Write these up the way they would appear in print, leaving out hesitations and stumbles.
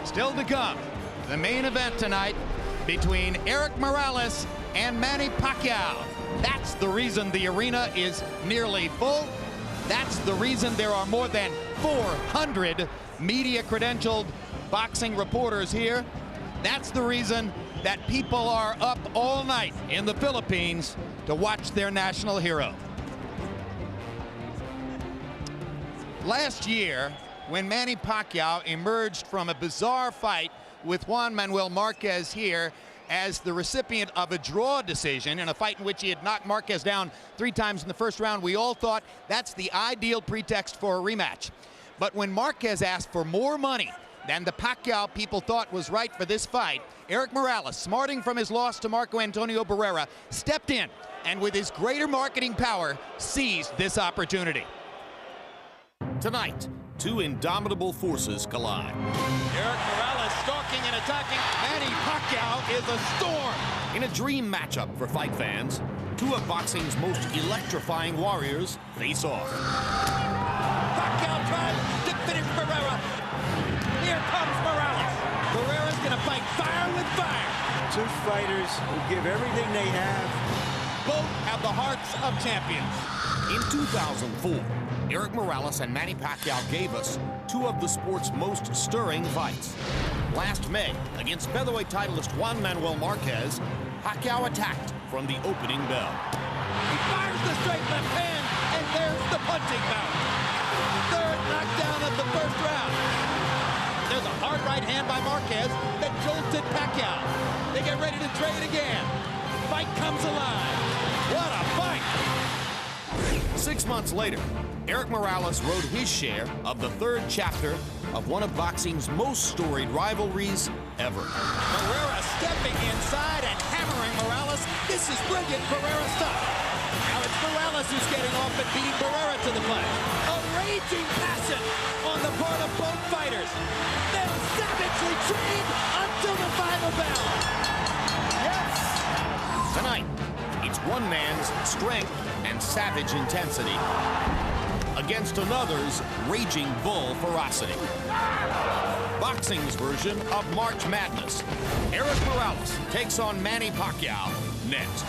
Still to come, the main event tonight between Erik Morales and Manny Pacquiao. That's the reason the arena is nearly full. That's the reason there are more than 400 media-credentialed boxing reporters here. That's the reason that people are up all night in the Philippines to watch their national hero. Last year, when Manny Pacquiao emerged from a bizarre fight with Juan Manuel Marquez here as the recipient of a draw decision in a fight in which he had knocked Marquez down 3 times in the first round, we all thought that's the ideal pretext for a rematch. But when Marquez asked for more money than the Pacquiao people thought was right for this fight, Erik Morales, smarting from his loss to Marco Antonio Barrera, stepped in and with his greater marketing power seized this opportunity. Tonight, 2 indomitable forces collide. Erik Morales stalking and attacking. Manny Pacquiao is a storm. In a dream matchup for fight fans, 2 of boxing's most electrifying warriors face off. Pacquiao tries to finish Barrera. Here comes Morales. Barrera's gonna fight fire with fire. 2 fighters who give everything they have. Both have the hearts of champions. In 2004, Erik Morales and Manny Pacquiao gave us 2 of the sport's most stirring fights. Last May, against featherweight titleist Juan Manuel Marquez, Pacquiao attacked from the opening bell. He fires the straight left hand, and there's the punching bout. 3rd knockdown of the first round. There's a hard right hand by Marquez that jolted Pacquiao. They get ready to trade again. Fight comes alive. What a fight! 6 months later, Erik Morales wrote his share of the 3rd chapter of one of boxing's most storied rivalries ever. Barrera stepping inside and hammering Morales. This is brilliant Barrera stuff. Now it's Morales who's getting off and beating Barrera to the punch. A raging passion on the part of both fighters. They'll savagely trade until the final bell. Yes! Tonight, it's one man's strength and savage intensity against another's raging bull ferocity. Boxing's version of March Madness. Erik Morales takes on Manny Pacquiao next.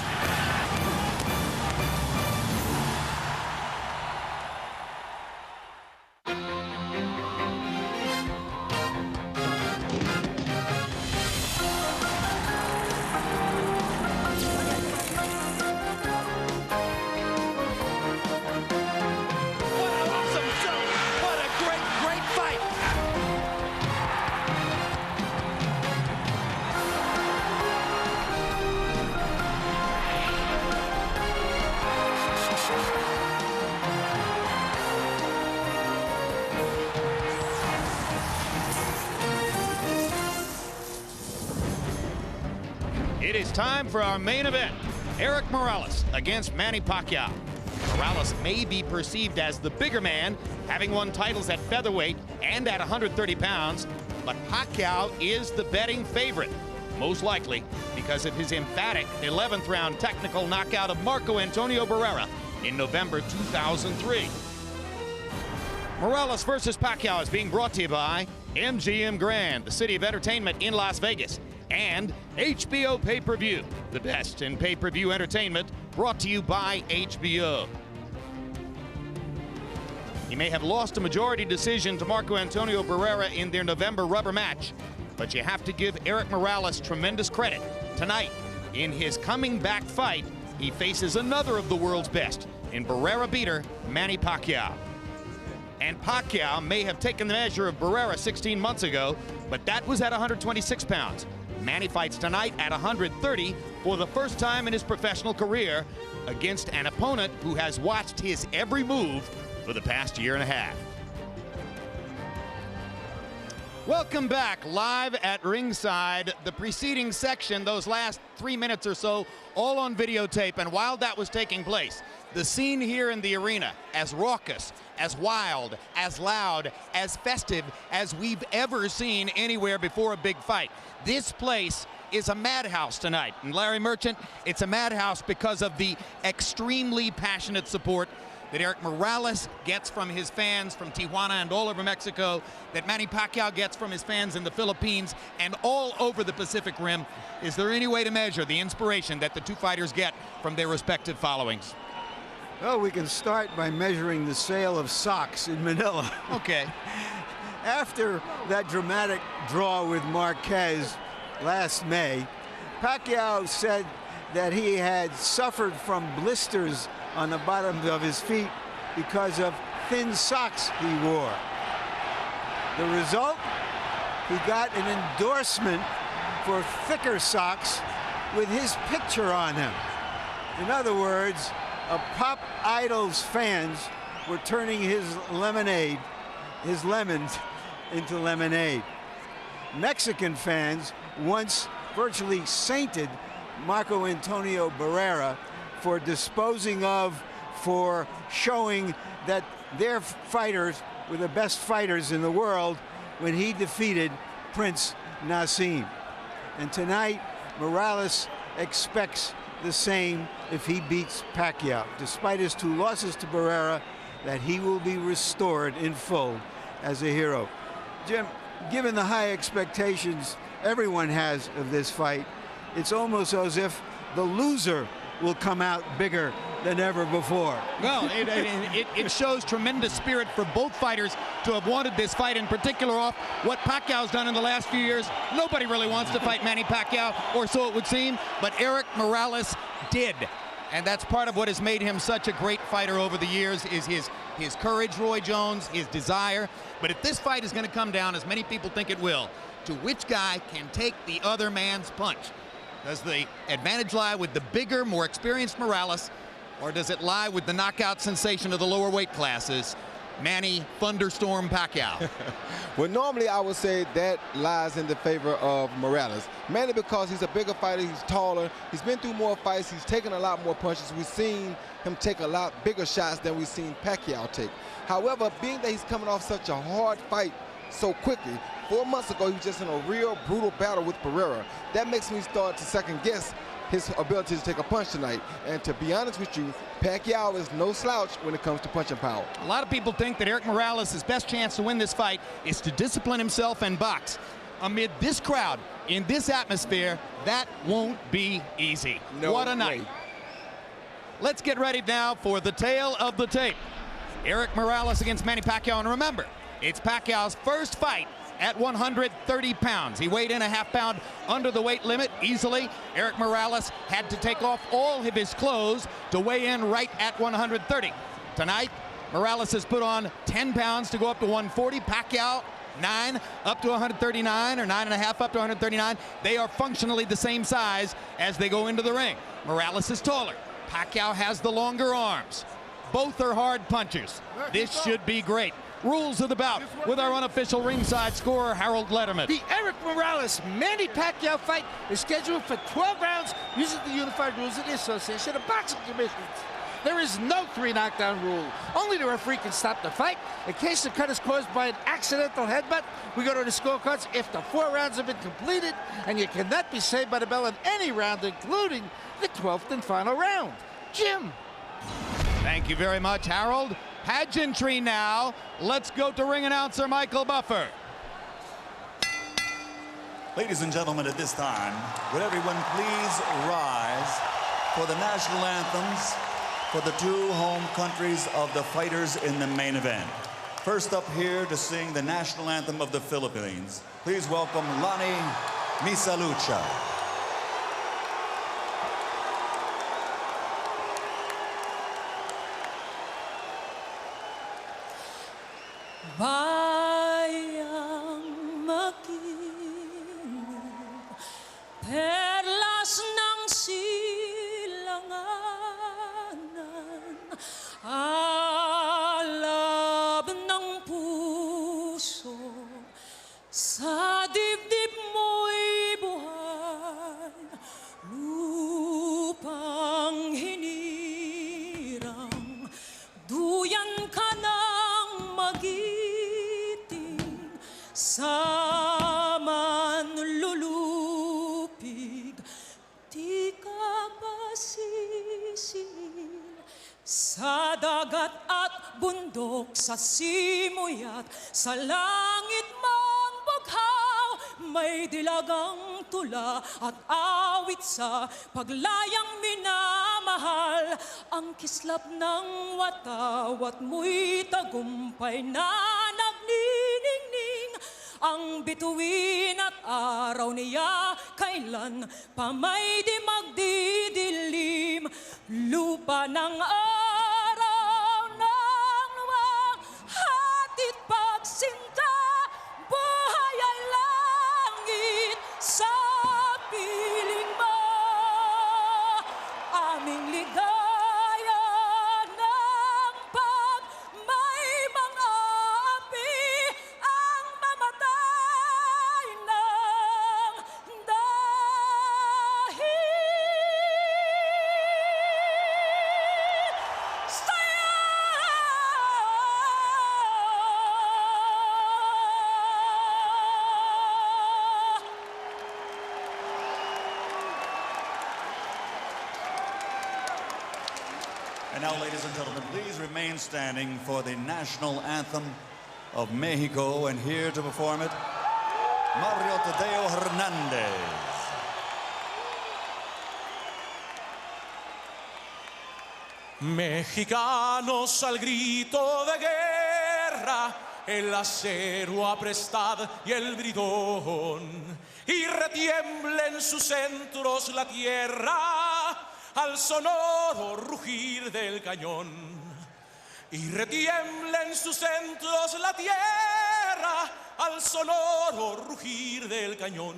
It is time for our main event. Erik Morales against Manny Pacquiao. Morales may be perceived as the bigger man, having won titles at featherweight and at 130 pounds, but Pacquiao is the betting favorite, most likely because of his emphatic 11th round technical knockout of Marco Antonio Barrera in November 2003. Morales versus Pacquiao is being brought to you by MGM Grand, the city of entertainment in Las Vegas, and HBO Pay-Per-View, the best in pay-per-view entertainment, brought to you by HBO. He may have lost a majority decision to Marco Antonio Barrera in their November rubber match, but you have to give Erik Morales tremendous credit. Tonight, in his coming back fight, he faces another of the world's best in Barrera beater Manny Pacquiao. And Pacquiao may have taken the measure of Barrera 16 months ago, but that was at 126 pounds. Manny fights tonight at 130 for the first time in his professional career against an opponent who has watched his every move for the past year and a half. Welcome back live at ringside. The preceding section, those last 3 minutes or so, all on videotape. And while that was taking place, the scene here in the arena, as raucous, as wild, as loud, as festive as we've ever seen anywhere before a big fight. This place is a madhouse tonight. And Larry Merchant, it's a madhouse because of the extremely passionate support that Erik Morales gets from his fans from Tijuana and all over Mexico, that Manny Pacquiao gets from his fans in the Philippines and all over the Pacific Rim? Is there any way to measure the inspiration that the two fighters get from their respective followings? Well, we can start by measuring the sale of socks in Manila. Okay. After that dramatic draw with Marquez last May, Pacquiao said that he had suffered from blisters on the bottoms of his feet because of thin socks he wore. The result? He got an endorsement for thicker socks with his picture on them. In other words, a pop idol's fans were turning his lemons into lemonade. Mexican fans once virtually sainted Marco Antonio Barrera for disposing of, for showing that their fighters were the best fighters in the world when he defeated Prince Nassim. And tonight, Morales expects the same if he beats Pacquiao, despite his 2 losses to Barrera, that he will be restored in full as a hero. Jim, given the high expectations everyone has of this fight, it's almost as if the loser will come out bigger than ever before. Well, it shows tremendous spirit for both fighters to have wanted this fight, in particular off what Pacquiao's done in the last few years. Nobody really wants to fight Manny Pacquiao, or so it would seem, but Erik Morales did. And that's part of what has made him such a great fighter over the years, is his courage, Roy Jones, his desire. But if this fight is going to come down, as many people think it will, to which guy can take the other man's punch? Does the advantage lie with the bigger, more experienced Morales, or does it lie with the knockout sensation of the lower weight classes, Manny Thunderstorm Pacquiao? Well, normally I would say that lies in the favor of Morales. Mainly because he's a bigger fighter, he's taller, he's been through more fights, he's taken a lot more punches. We've seen him take a lot bigger shots than we've seen Pacquiao take. However, being that he's coming off such a hard fight so quickly, 4 months ago he was just in a real brutal battle with Barrera. That makes me start to second guess his ability to take a punch tonight. And to be honest with you, Pacquiao is no slouch when it comes to punching power. A lot of people think that Erik Morales' best chance to win this fight is to discipline himself and box. Amid this crowd, in this atmosphere, that won't be easy. No what a night. way. Let's get ready now for the tale of the tape. Erik Morales against Manny Pacquiao, and remember, it's Pacquiao's first fight at 130 pounds. He weighed in a half pound under the weight limit easily. Erik Morales had to take off all of his clothes to weigh in right at 130. Tonight, Morales has put on 10 pounds to go up to 140. Pacquiao, 9 up to 139, or 9.5 up to 139. They are functionally the same size as they go into the ring. Morales is taller. Pacquiao has the longer arms. Both are hard punchers. This should be great. Rules of the bout with our unofficial ringside scorer, Harold Letterman. The Erik Morales Manny Pacquiao fight is scheduled for 12 rounds using the unified rules of the Association of Boxing Commissions. There is no 3 knockdown rule. Only the referee can stop the fight. In case the cut is caused by an accidental headbutt, we go to the scorecards if the 4 rounds have been completed, and you cannot be saved by the bell in any round, including the 12th and final round. Jim. Thank you very much, Harold. Pageantry now. Let's go to ring announcer Michael Buffer. Ladies and gentlemen, at this time, would everyone please rise for the national anthems for the 2 home countries of the fighters in the main event. First up here to sing the national anthem of the Philippines, please welcome Lani Misalucha. Bayang makinig, perlas ng silanganan, alab ng puso, sa dibdib mo'y buhay, lupang hinirang, duyan ka ng magiting, sa manlulupig, di ka pa sisil, sa dagat bundok, sa simoy at sa langit man bughaw, may dilagang tula at awit sa paglayang minamahal. Ang kislap ng watawat mo'y tagumpay na nagniningning. Ang bituin at araw niya kailan pa may di magdidilim. Lupa ng araw ng luwang hatid pagsinta, buhay ay langit sa piling mo. Aming ligaya ng pag may mga api ang mamatay ng dahil sa'yo. And now, ladies and gentlemen, please remain standing for the national anthem of Mexico. And here to perform it, Mario Tadeo Hernandez. Mexicanos al grito de guerra, el acero aprestad y el bridón, y retiembla en sus centros la tierra al sonoro rugir del cañón. Y retiembla en sus centros la tierra al sonoro rugir del cañón.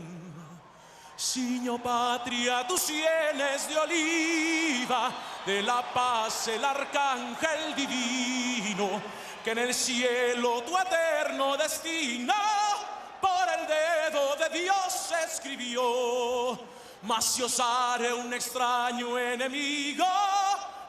Ciño patria, tus sienes de oliva, de la paz el arcángel divino, que en el cielo tu eterno destino por el dedo de Dios escribió. Mas si osare un extraño enemigo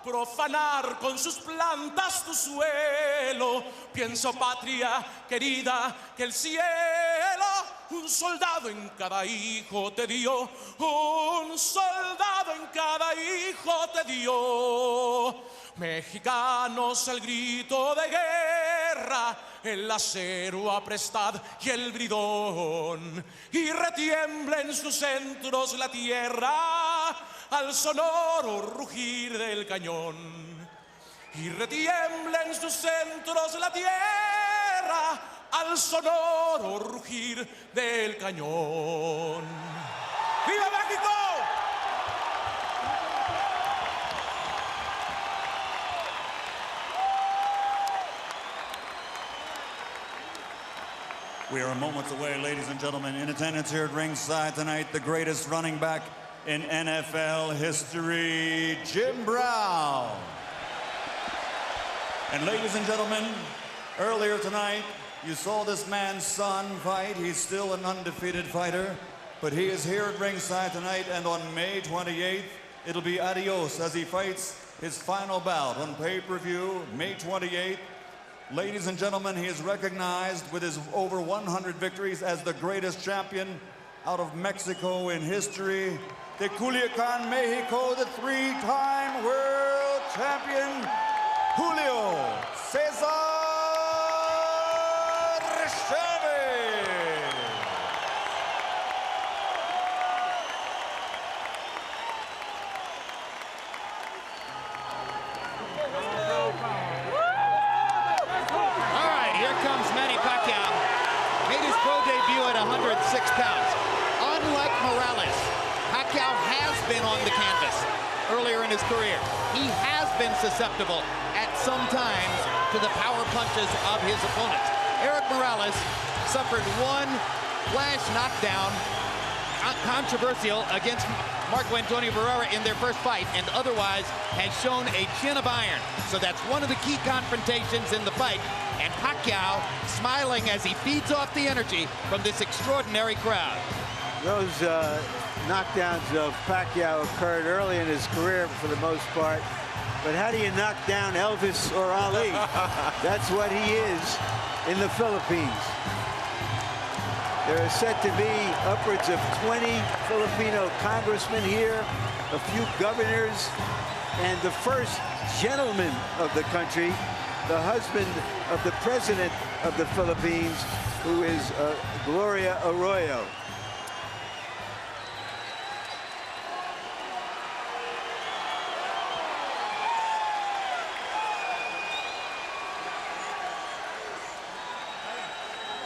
profanar con sus plantas tu suelo, pienso, patria querida, que el cielo un soldado en cada hijo te dio, un soldado en cada hijo te dio. Mexicanos al grito de guerra, el acero aprestad y el bridón, y retiembla en sus centros la tierra al sonoro rugir del cañón. Y retiembla en sus centros la tierra al sonoro rugir del cañón. ¡Viva México! We are moments away, ladies and gentlemen. In attendance here at ringside tonight, the greatest running back in NFL history, Jim Brown. And ladies and gentlemen, earlier tonight, you saw this man's son fight. He's still an undefeated fighter, but he is here at ringside tonight, and on May 28th, it'll be adios as he fights his final bout on pay-per-view, May 28th. Ladies and gentlemen, he is recognized with his over 100 victories as the greatest champion out of Mexico in history. De Culiacan, Mexico, the three-time world champion, Julio Cesar Chavez. All right, here comes Manny Pacquiao. Made his pro debut at 106 pounds. Unlike Morales, Pacquiao has been on the canvas earlier in his career. He has been susceptible at some times to the power punches of his opponents. Erik Morales suffered one flash knockdown, controversial, against Marco Antonio Barrera in their first fight, and otherwise has shown a chin of iron. So that's one of the key confrontations in the fight. And Pacquiao smiling as he feeds off the energy from this extraordinary crowd. Those knockdowns of Pacquiao occurred early in his career for the most part. But how do you knock down Elvis or Ali? That's what he is in the Philippines. There are said to be upwards of 20 Filipino congressmen here, a few governors, and the first gentleman of the country the husband of the president of the Philippines, who is Gloria Arroyo.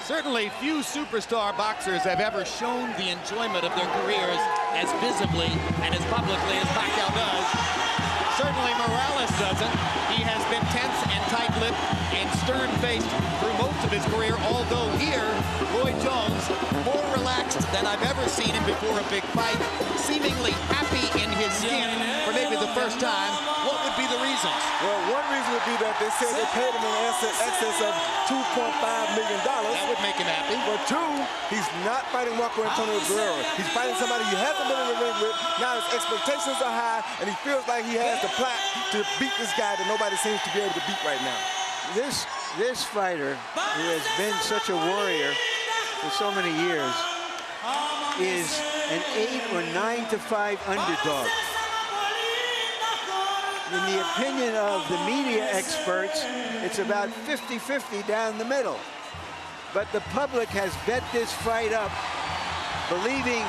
Certainly few superstar boxers have ever shown the enjoyment of their careers as visibly and as publicly as Pacquiao does. Certainly Morales doesn't. He has been tense and tight-lipped and stern-faced through most of his career, although here, Roy Jones, more relaxed than I've ever seen him before a big fight, seemingly happy in his skin for maybe the first time. What would be the reasons? Well, one reason would be that they said they paid him in excess of $2.5 million. That would make him happy. But two, he's not fighting Marco Antonio Barrera. He's fighting somebody he hasn't been in the ring with. Now his expectations are high, and he feels like he has the plaque to beat this guy that nobody seems to be able to beat right now. This fighter, who has been such a warrior for so many years, is an 8 or 9-5 underdog. In the opinion of the media experts, it's about 50-50 down the middle. But the public has bet this fight up, believing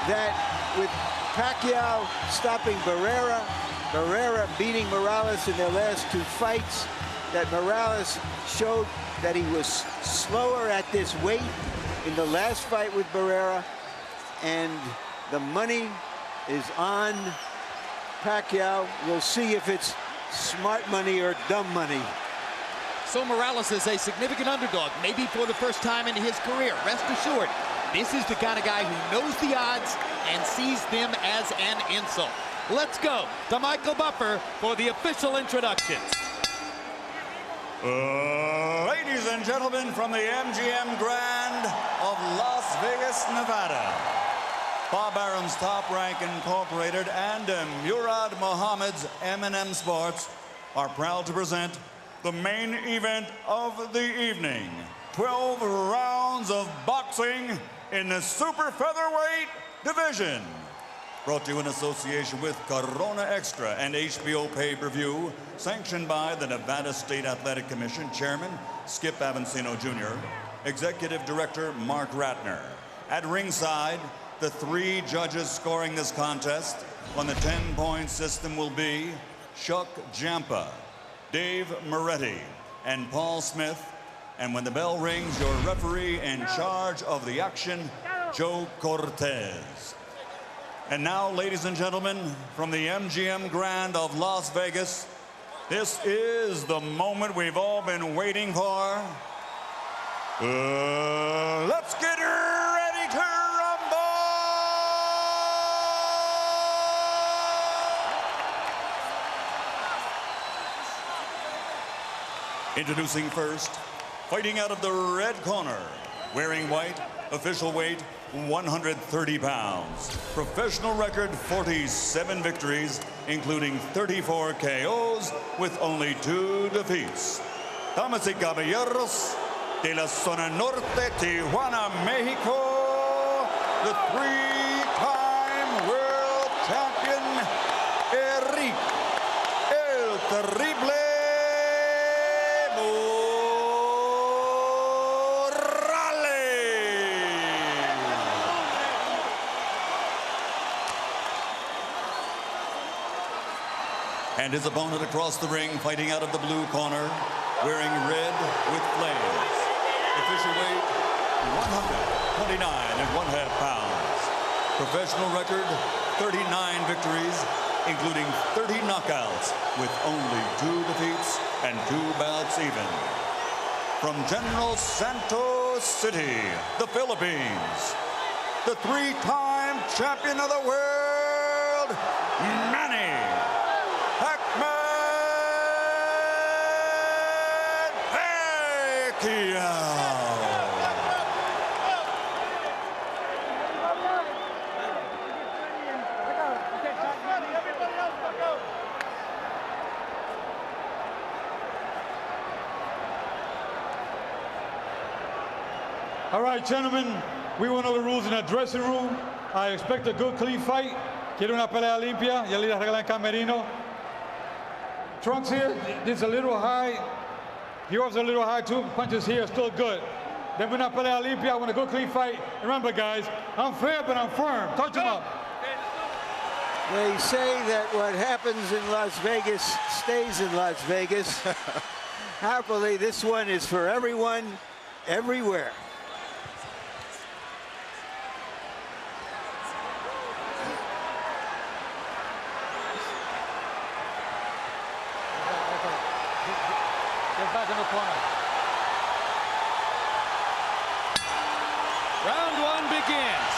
that with Pacquiao stopping Barrera, Barrera beating Morales in their last 2 fights, that Morales showed that he was slower at this weight in the last fight with Barrera, and the money is on Pacquiao. We'll see if it's smart money or dumb money. So Morales is a significant underdog, maybe for the first time in his career. Rest assured, this is the kind of guy who knows the odds and sees them as an insult. Let's go to Michael Buffer for the official introductions. Ladies and gentlemen, from the MGM Grand of Las Vegas, Nevada, Bob Arum's Top Rank Incorporated and Murad Muhammad's M&M Sports are proud to present the main event of the evening. 12 rounds of boxing in the super featherweight division. Brought to you in association with Corona Extra and HBO pay-per-view, sanctioned by the Nevada State Athletic Commission Chairman Skip Avancino Jr., Executive Director Mark Ratner. At ringside, the 3 judges scoring this contest on the 10-point system will be Chuck Jampa, Dave Moretti, and Paul Smith. And when the bell rings, your referee in charge of the action, Joe Cortez. And now, ladies and gentlemen, from the MGM Grand of Las Vegas, this is the moment we've all been waiting for. Let's get ready to rumble! Introducing first, fighting out of the red corner, wearing white, official weight 130 pounds. Professional record 47 victories, including 34 KOs with only 2 defeats. Damas y caballeros, de la zona norte, Tijuana, Mexico, the 3-time world champion, Erik, el Terrible and his opponent across the ring, fighting out of the blue corner, wearing red with flames. Official weight, 129.5 pounds. Professional record, 39 victories, including 30 knockouts, with only 2 defeats and 2 bouts even. From General Santos City, the Philippines, the 3-time champion of the world, Manny Pacquiao. All right, gentlemen, we went over the rules in the dressing room. I expect a good, clean fight. Quiero una pelea limpia. Ya le regla en camerino. Trunks here, it's a little high. He was a little high too. Punches here are still good. Then we're not pelea limpia. I want a good clean fight. And remember, guys, I'm fair, but I'm firm. Touch him up. They say that what happens in Las Vegas stays in Las Vegas. Happily, this one is for everyone, everywhere. Get back in the corner. Round one begins.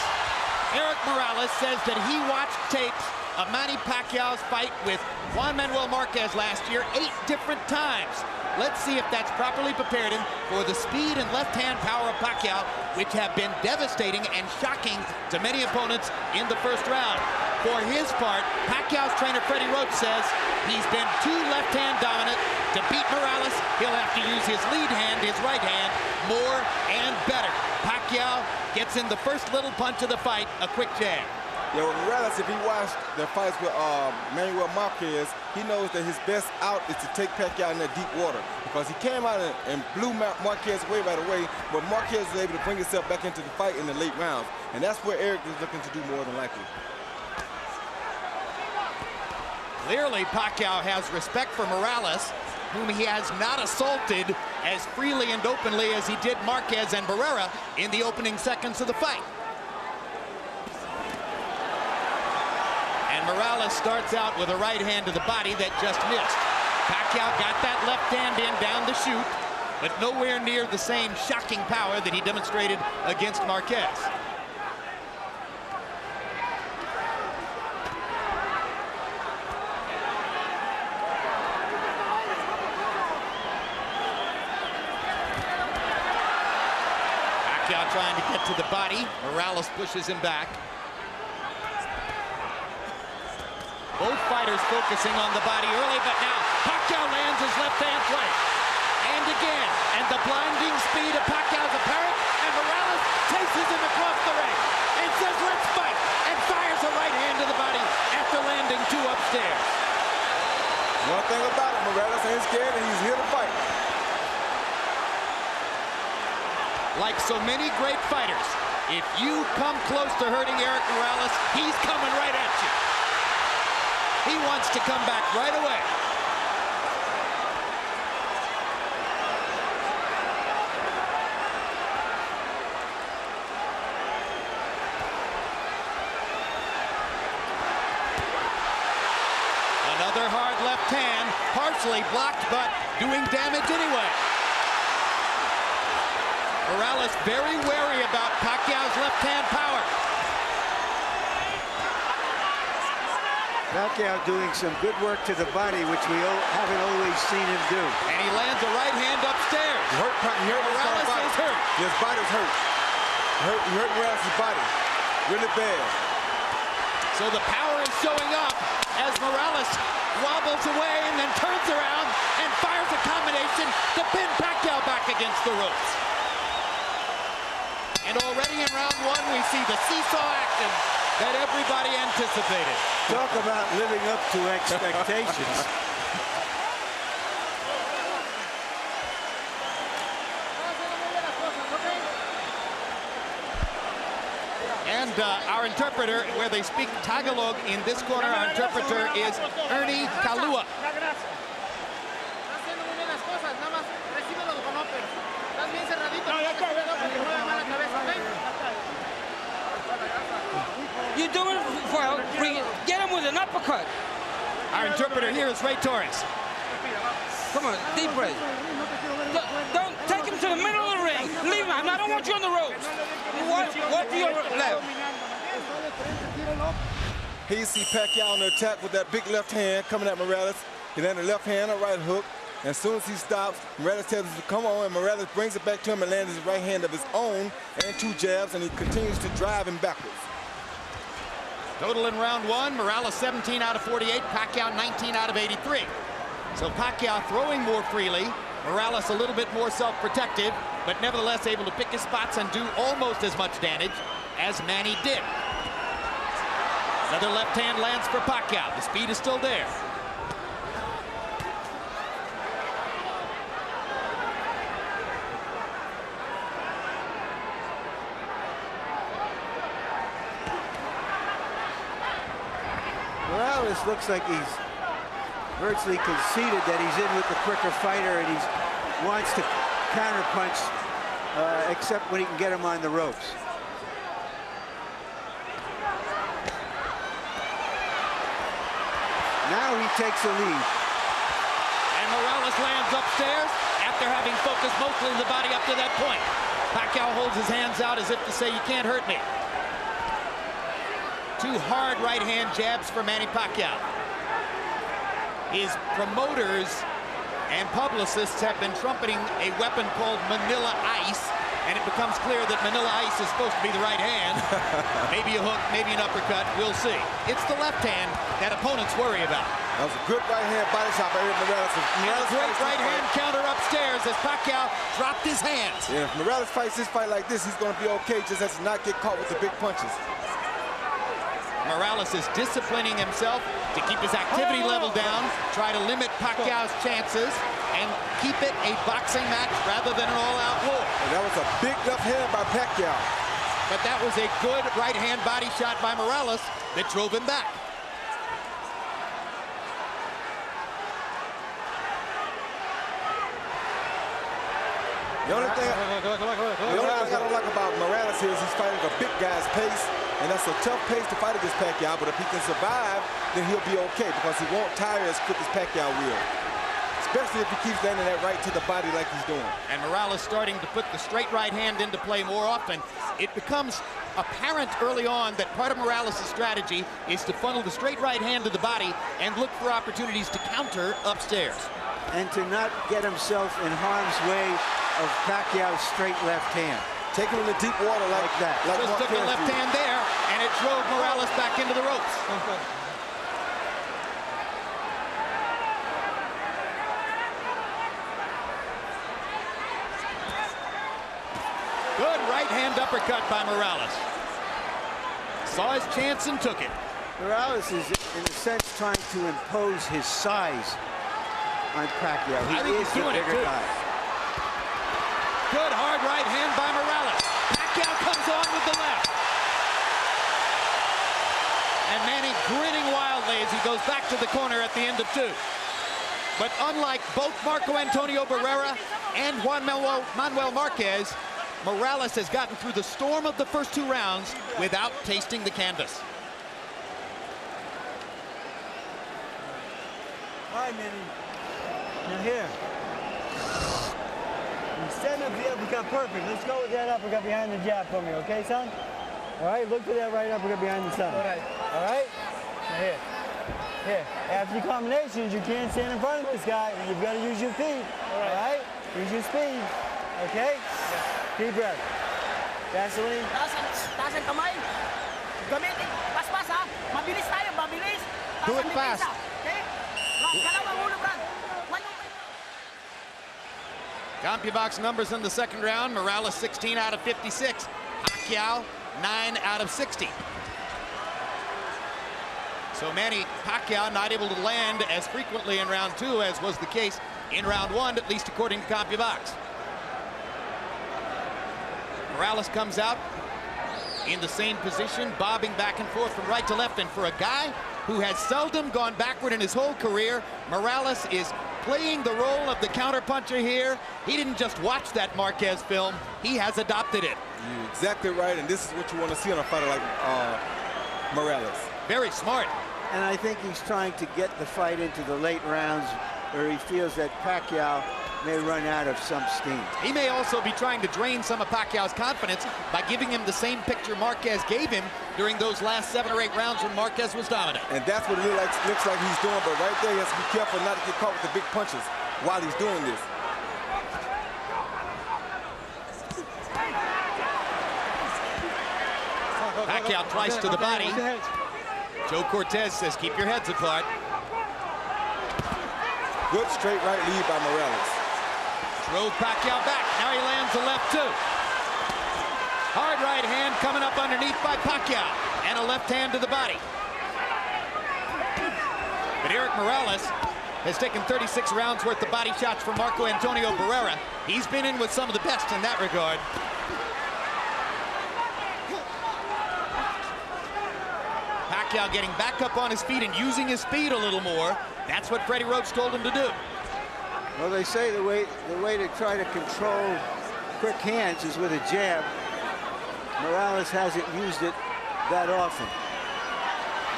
Erik Morales says that he watched tapes of Manny Pacquiao's fight with Juan Manuel Marquez last year 8 different times. Let's see if that's properly prepared him for the speed and left-hand power of Pacquiao, which have been devastating and shocking to many opponents in the first round. For his part, Pacquiao's trainer Freddie Roach says he's been too left-hand dominant. To beat Morales, he'll have to use his lead hand, his right hand, more and better. Pacquiao gets in the first little punch of the fight, a quick jab. Yeah, well, Morales, if he watched the fights with Manuel Marquez, he knows that his best out is to take Pacquiao in that deep water, because he came out and blew Marquez away right away, but Marquez was able to bring himself back into the fight in the late rounds, and that's where Erik is looking to do more than likely. Clearly, Pacquiao has respect for Morales, whom he has not assaulted as freely and openly as he did Marquez and Barrera in the opening seconds of the fight. And Morales starts out with a right hand to the body that just missed. Pacquiao got that left hand in down the chute, but nowhere near the same shocking power that he demonstrated against Marquez. Pacquiao trying to get to the body. Morales pushes him back. Both fighters focusing on the body early, but now Pacquiao lands his left hand twice. And again, and the blinding speed of Pacquiao's apparent, and Morales chases him across the ring and says, let's fight, and fires a right hand to the body after landing 2 upstairs. One thing about it, Morales ain't scared and he's here to fight. Like so many great fighters, if you come close to hurting Erik Morales, he's coming right at you. He wants to come back right away. Another hard left hand, partially blocked, but doing damage anyway. Morales very wary about Pacquiao's left-hand power. Pacquiao doing some good work to the body, which we haven't always seen him do. And he lands a right hand upstairs. Morales is hurt. His body's hurt. He hurt Morales' body really bad. So the power is showing up as Morales wobbles away and then turns around and fires a combination to pin Pacquiao back against the ropes. And already in round 1, we see the seesaw action that everybody anticipated. Talk about living up to expectations. And our interpreter, where they speak Tagalog in this corner, our interpreter is Ernie Kalua. You do it for get him with an uppercut. Our interpreter here is Ray Torres. Come on, deep breath. Don't take him to the middle of the ring. Leave him. I don't want you on the ropes. Walk to your left. Here you see Pacquiao on the attack with that big left hand coming at Morales. He landed a left hand, a right hook. And as soon as he stops, Morales tells him to come on, and Morales brings it back to him and lands his right hand of his own and 2 jabs, and he continues to drive him backwards. Total in round 1, Morales 17 out of 48, Pacquiao 19 out of 83. So Pacquiao throwing more freely, Morales a little bit more self-protective, but nevertheless able to pick his spots and do almost as much damage as Manny did. Another left hand lands for Pacquiao. The speed is still there. Morales looks like he's virtually conceded that he's in with the quicker fighter, and he wants to counterpunch, except when he can get him on the ropes. Now he takes the lead. And Morales lands upstairs after having focused mostly the body up to that point. Pacquiao holds his hands out as if to say, you can't hurt me. Two hard right-hand jabs for Manny Pacquiao. His promoters and publicists have been trumpeting a weapon called Manila Ice, and it becomes clear that Manila Ice is supposed to be the right hand. Maybe a hook, maybe an uppercut, we'll see. It's the left hand that opponents worry about. That was a good right-hand body shot by Erik Morales. And a great right-hand counter upstairs as Pacquiao dropped his hands. Yeah, if Morales fights this fight like this, he's going to be okay, just has to not get caught with the big punches. Morales is disciplining himself to keep his activity level down, try to limit Pacquiao's chances, and keep it a boxing match rather than an all-out war. And that was a big left hand by Pacquiao. But that was a good right-hand body shot by Morales that drove him back. The only thing I don't like about Morales here is he's fighting a big guy's pace, and that's a tough pace to fight against Pacquiao, but if he can survive, then he'll be okay because he won't tire as quick as Pacquiao will. Especially if he keeps landing that right to the body like he's doing. And Morales starting to put the straight right hand into play more often. It becomes apparent early on that part of Morales' strategy is to funnel the straight right hand to the body and look for opportunities to counter upstairs. And to not get himself in harm's way of Pacquiao's straight left hand. Take him in the deep water like that. Like just took a left hand there, and it drove Morales back into the ropes. Good right hand uppercut by Morales. Saw his chance and took it. Morales is, in a sense, trying to impose his size on Pacquiao. He is the bigger guy. Good hard right hand by Morales. Pacquiao comes on with the left. And Manny grinning wildly as he goes back to the corner at the end of two. But unlike both Marco Antonio Barrera and Juan Manuel Marquez, Morales has gotten through the storm of the first two rounds without tasting the canvas. All right, Manny. Now here. You stand up the uppercut perfect. Let's go with that uppercut behind the jab for me, okay, son? All right, look for that right uppercut behind the son. All right. All right? Now here. Here. After the combinations, you can't stand in front of this guy. You've got to use your feet. All right? Use your speed. Okay? Deep breath. Vaseline. Taas ang kamay. Gamitin. Pas-pas ha. Mabilis tayo, mabilis. Do it fast. Okay? Kalawang ulo, Brad. CompuBox numbers in the second round. Morales 16 out of 56. Pacquiao 9 out of 60. So Manny Pacquiao not able to land as frequently in round two as was the case in round one, at least according to CompuBox. Morales comes out in the same position, bobbing back and forth from right to left. And for a guy who has seldom gone backward in his whole career, Morales is playing the role of the counterpuncher here. He didn't just watch that Marquez film, he has adopted it. You're exactly right, and this is what you want to see on a fighter like Morales. Very smart. And I think he's trying to get the fight into the late rounds where he feels that Pacquiao may run out of some steam. He may also be trying to drain some of Pacquiao's confidence by giving him the same picture Marquez gave him during those last 7 or 8 rounds when Marquez was dominant. And that's what it looks like he's doing, but right there he has to be careful not to get caught with the big punches while he's doing this. Pacquiao twice to the body. Joe Cortez says, keep your heads apart. Good straight right lead by Morales. Drove Pacquiao back. Now he lands the left too. Hard right hand coming up underneath by Pacquiao. And a left hand to the body. But Erik Morales has taken 36 rounds worth of body shots from Marco Antonio Barrera. He's been in with some of the best in that regard. Pacquiao getting back up on his feet and using his speed a little more. That's what Freddie Roach told him to do. Well, they say the way to try to control quick hands is with a jab. Morales hasn't used it that often.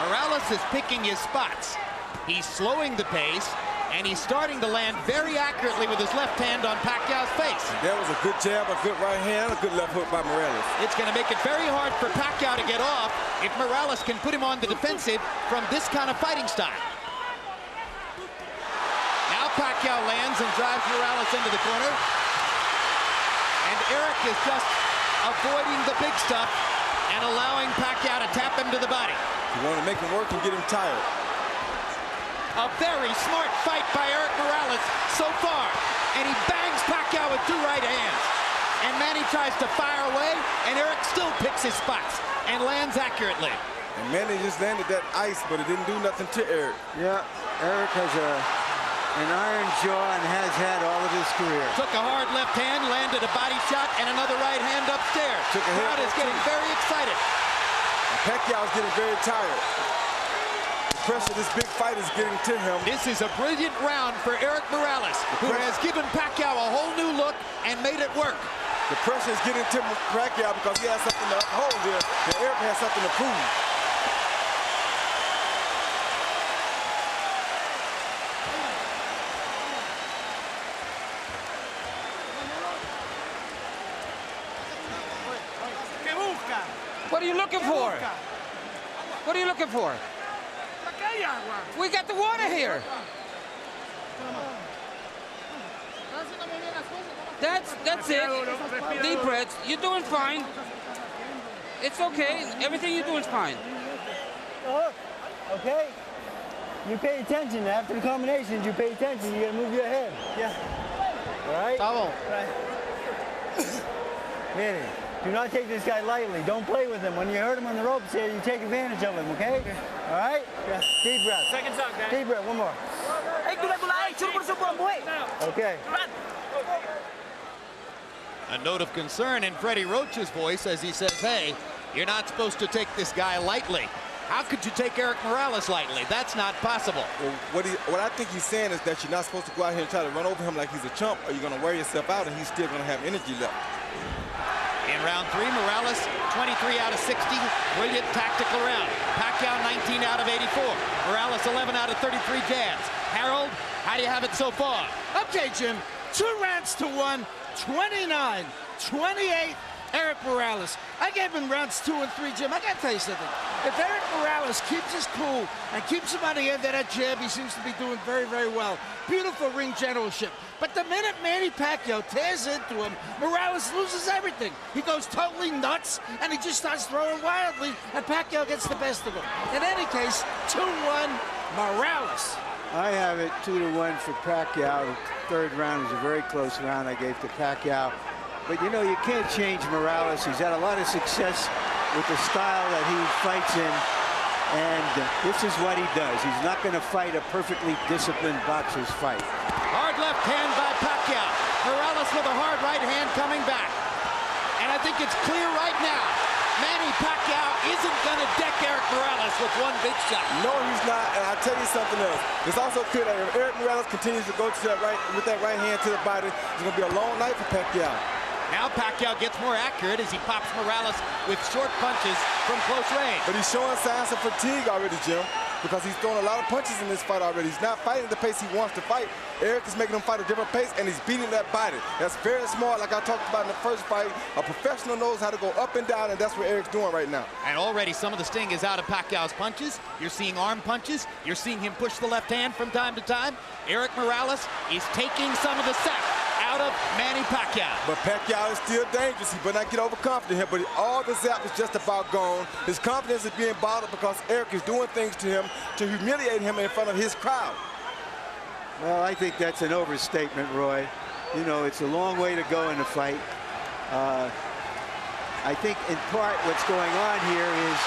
Morales is picking his spots. He's slowing the pace, and he's starting to land very accurately with his left hand on Pacquiao's face. That was a good jab, a good right hand, a good left hook by Morales. It's going to make it very hard for Pacquiao to get off if Morales can put him on the defensive from this kind of fighting style. Now Pacquiao lands and drives Morales into the corner. And Erik is just avoiding the big stuff and allowing Pacquiao to tap him to the body. You want to make him work and get him tired. A very smart fight by Erik Morales so far. And he bangs Pacquiao with two right hands. And Manny tries to fire away, and Erik still picks his spots and lands accurately. And Manny just landed that ice, but it didn't do nothing to Erik. Yeah, Erik has an iron jaw and has had all of his career. Took a hard left hand, landed a body shot, and another right hand upstairs. Took a crowd is getting very excited. Pacquiao's getting very tired. The pressure of this big fight is getting to him. This is a brilliant round for Erik Morales, who has given Pacquiao a whole new look and made it work. The pressure is getting to Pacquiao because he has something to hold here, and Erik has something to prove. What are you looking for? What are you looking for? We got the water here. That's it. Deep breaths. You're doing fine. It's okay. Everything you're doing is fine. Okay? You pay attention. After the combinations, you pay attention. You gotta move your head. Yeah. All right? Right. Manny, do not take this guy lightly. Don't play with him. When you hurt him on the ropes here, you take advantage of him, okay? All right? Yeah. Deep breath. Second time, guys. Deep breath. One more. Okay. A note of concern in Freddie Roach's voice as he says, hey, you're not supposed to take this guy lightly. How could you take Erik Morales lightly? That's not possible. Well, what I think he's saying is that you're not supposed to go out here and try to run over him like he's a chump, or you're going to wear yourself out and he's still going to have energy left. In round 3, Morales, 23 out of 60. Brilliant tactical round. Pacquiao, 19 out of 84. Morales, 11 out of 33 jabs. Harold, how do you have it so far? Okay, Jim. 2 rounds to 1. 29-28, Erik Morales. I gave him rounds 2 and 3, Jim. I got to tell you something. If Erik Morales keeps his cool and keeps him on the end of that jab, he seems to be doing very, very well. Beautiful ring generalship. But the minute Manny Pacquiao tears into him, Morales loses everything. He goes totally nuts, and he just starts throwing wildly, and Pacquiao gets the best of him. In any case, 2-1, Morales. I have it 2-1 for Pacquiao. The third round is a very close round I gave to Pacquiao. But, you know, you can't change Morales. He's had a lot of success with the style that he fights in. And this is what he does. He's not going to fight a perfectly disciplined boxer's fight. Hard left hand by Pacquiao. Morales with a hard right hand coming back. And I think it's clear right now, Manny Pacquiao isn't going to deck Erik Morales with one big shot. No, he's not, and I'll tell you something else. It's also clear that if Erik Morales continues to go to that with that right hand to the body, it's going to be a long night for Pacquiao. Now Pacquiao gets more accurate as he pops Morales with short punches from close range. But he's showing signs of fatigue already, Jim, because he's throwing a lot of punches in this fight already. He's not fighting the pace he wants to fight. Erik is making him fight a different pace, and he's beating that body. That's very smart, like I talked about in the first fight. A professional knows how to go up and down, and that's what Erik's doing right now. And already some of the sting is out of Pacquiao's punches. You're seeing arm punches. You're seeing him push the left hand from time to time. Erik Morales is taking some of the sack out of Manny Pacquiao. But Pacquiao is still dangerous. He better not get overconfident here, but all the zap is just about gone. His confidence is being bottled because Erik is doing things to him to humiliate him in front of his crowd. Well, I think that's an overstatement, Roy. You know, it's a long way to go in the fight. I think in part what's going on here is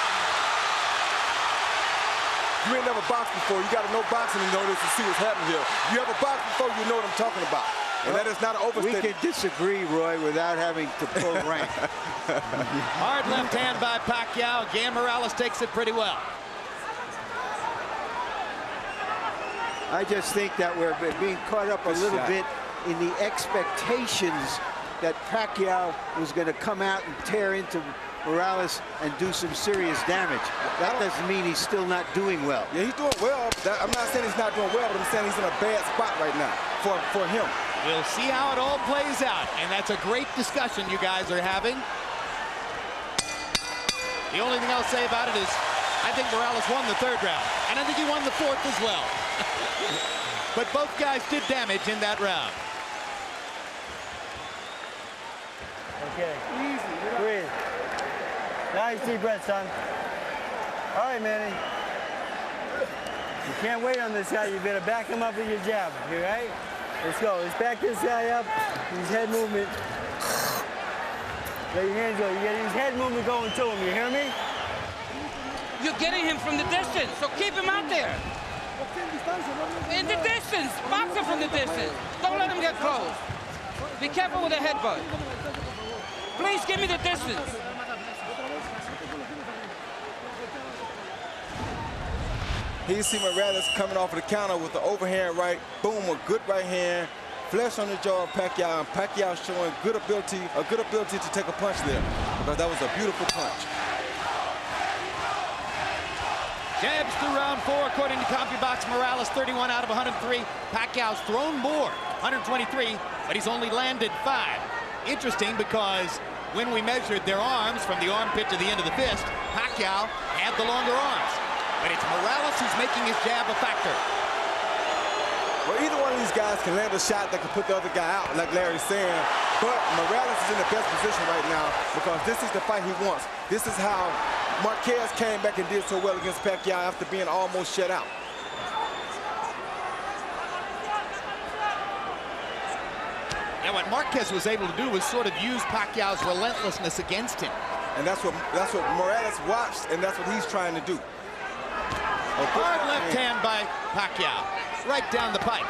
you ain't never boxed before. You got to know boxing in order to see what's happening here. You ever boxed before, you know what I'm talking about. And that is not an overstatement. We can disagree, Roy, without having to pull rank. Hard left hand by Pacquiao. Again, Morales takes it pretty well. I just think that we're being caught up a little bit in the expectations that Pacquiao was going to come out and tear into Morales and do some serious damage. That doesn't mean he's still not doing well. Yeah, he's doing well. I'm not saying he's not doing well, but I'm saying he's in a bad spot right now for him. We'll see how it all plays out, and that's a great discussion you guys are having. The only thing I'll say about it is I think Morales won the 3rd round, and I think he won the 4th as well. But both guys did damage in that round. Okay. Easy. Breathe. Nice deep breath, son. All right, Manny. You can't wait on this guy. You better back him up with your jab. You right? Let's go. Let's back this guy up. Use head movement. Let your hands go. You get his head movement going to him. You hear me? You're getting him from the distance, so keep him out there. In the distance. Box him from the distance. Don't let him get close. Be careful with the headbutt. Please give me the distance. Here you see Morales coming off of the counter with the overhand right. Boom, a good right hand. Flesh on the jaw of Pacquiao, and Pacquiao showing a good ability to take a punch there, because that was a beautiful punch. Jabs through round 4, according to CompuBox. Morales 31 out of 103. Pacquiao's thrown more, 123, but he's only landed 5. Interesting, because when we measured their arms from the armpit to the end of the fist, Pacquiao had the longer arms. But it's Morales who's making his jab a factor. Well, either one of these guys can land a shot that can put the other guy out, like Larry's saying. But Morales is in the best position right now because this is the fight he wants. This is how Marquez came back and did so well against Pacquiao after being almost shut out. Yeah, what Marquez was able to do was sort of use Pacquiao's relentlessness against him. And that's what Morales watched, and that's what he's trying to do. Hard left hand by Pacquiao, right down the pipe.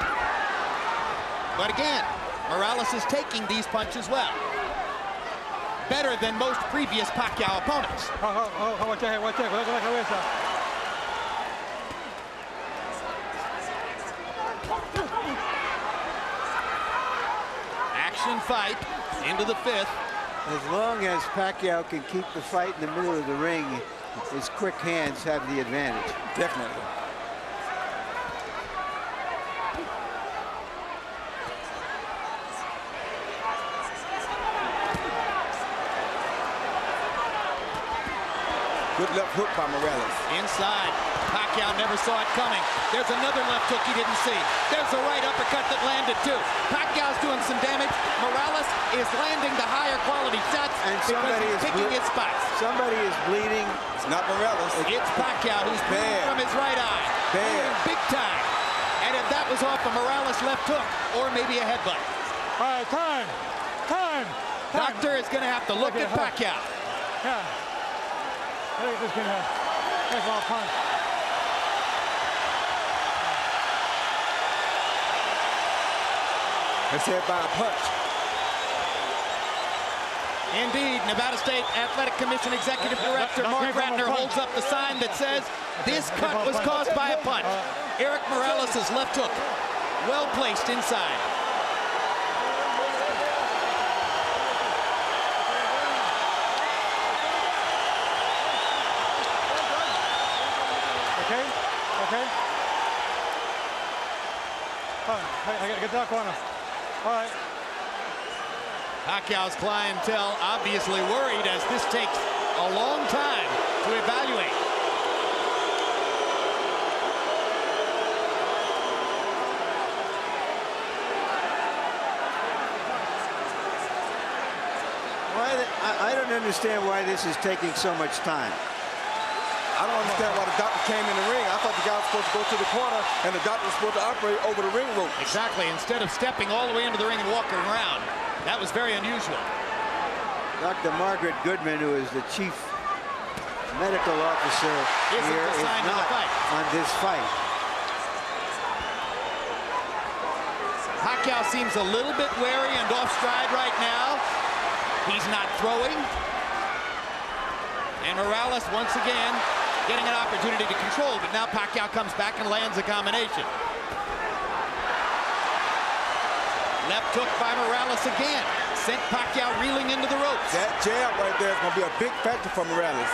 But again, Morales is taking these punches well. Better than most previous Pacquiao opponents. Action fight into the 5th. As long as Pacquiao can keep the fight in the middle of the ring, his quick hands have the advantage. Definitely. Good left hook by Morales. Inside. Pacquiao never saw it coming. There's another left hook he didn't see. There's a right uppercut that landed too. Pacquiao's doing some damage. Morales is landing the higher quality shots and because he's picking his spots. Somebody is bleeding. It's not Morales. It's Pacquiao who's bleeding from his right eye. Big time. And if that was off a Morales left hook or maybe a headbutt. All right, time. Doctor is going to have to look at Pacquiao. Yeah. I think this can take off punch. It's hit by a punch. Indeed, Nevada State Athletic Commission Executive Director Mark Ratner holds up the sign that says this cut was caused by a punch. Erik Morales' left hook, well placed inside. Okay. All right, I gotta get that corner. All right. Pacquiao's clientele obviously worried as this takes a long time to evaluate. I don't understand why this is taking so much time. I don't understand why the doctor came in the ring. I thought the guy was supposed to go to the corner and the doctor was supposed to operate over the ring rope. Exactly, instead of stepping all the way into the ring and walking around. That was very unusual. Dr. Margaret Goodman, who is the chief medical officer here, is not on this fight. Pacquiao seems a little bit wary and off stride right now. He's not throwing. And Morales once again getting an opportunity to control, but now Pacquiao comes back and lands a combination. Left hook by Morales again. Sent Pacquiao reeling into the ropes. That jab right there is going to be a big factor for Morales.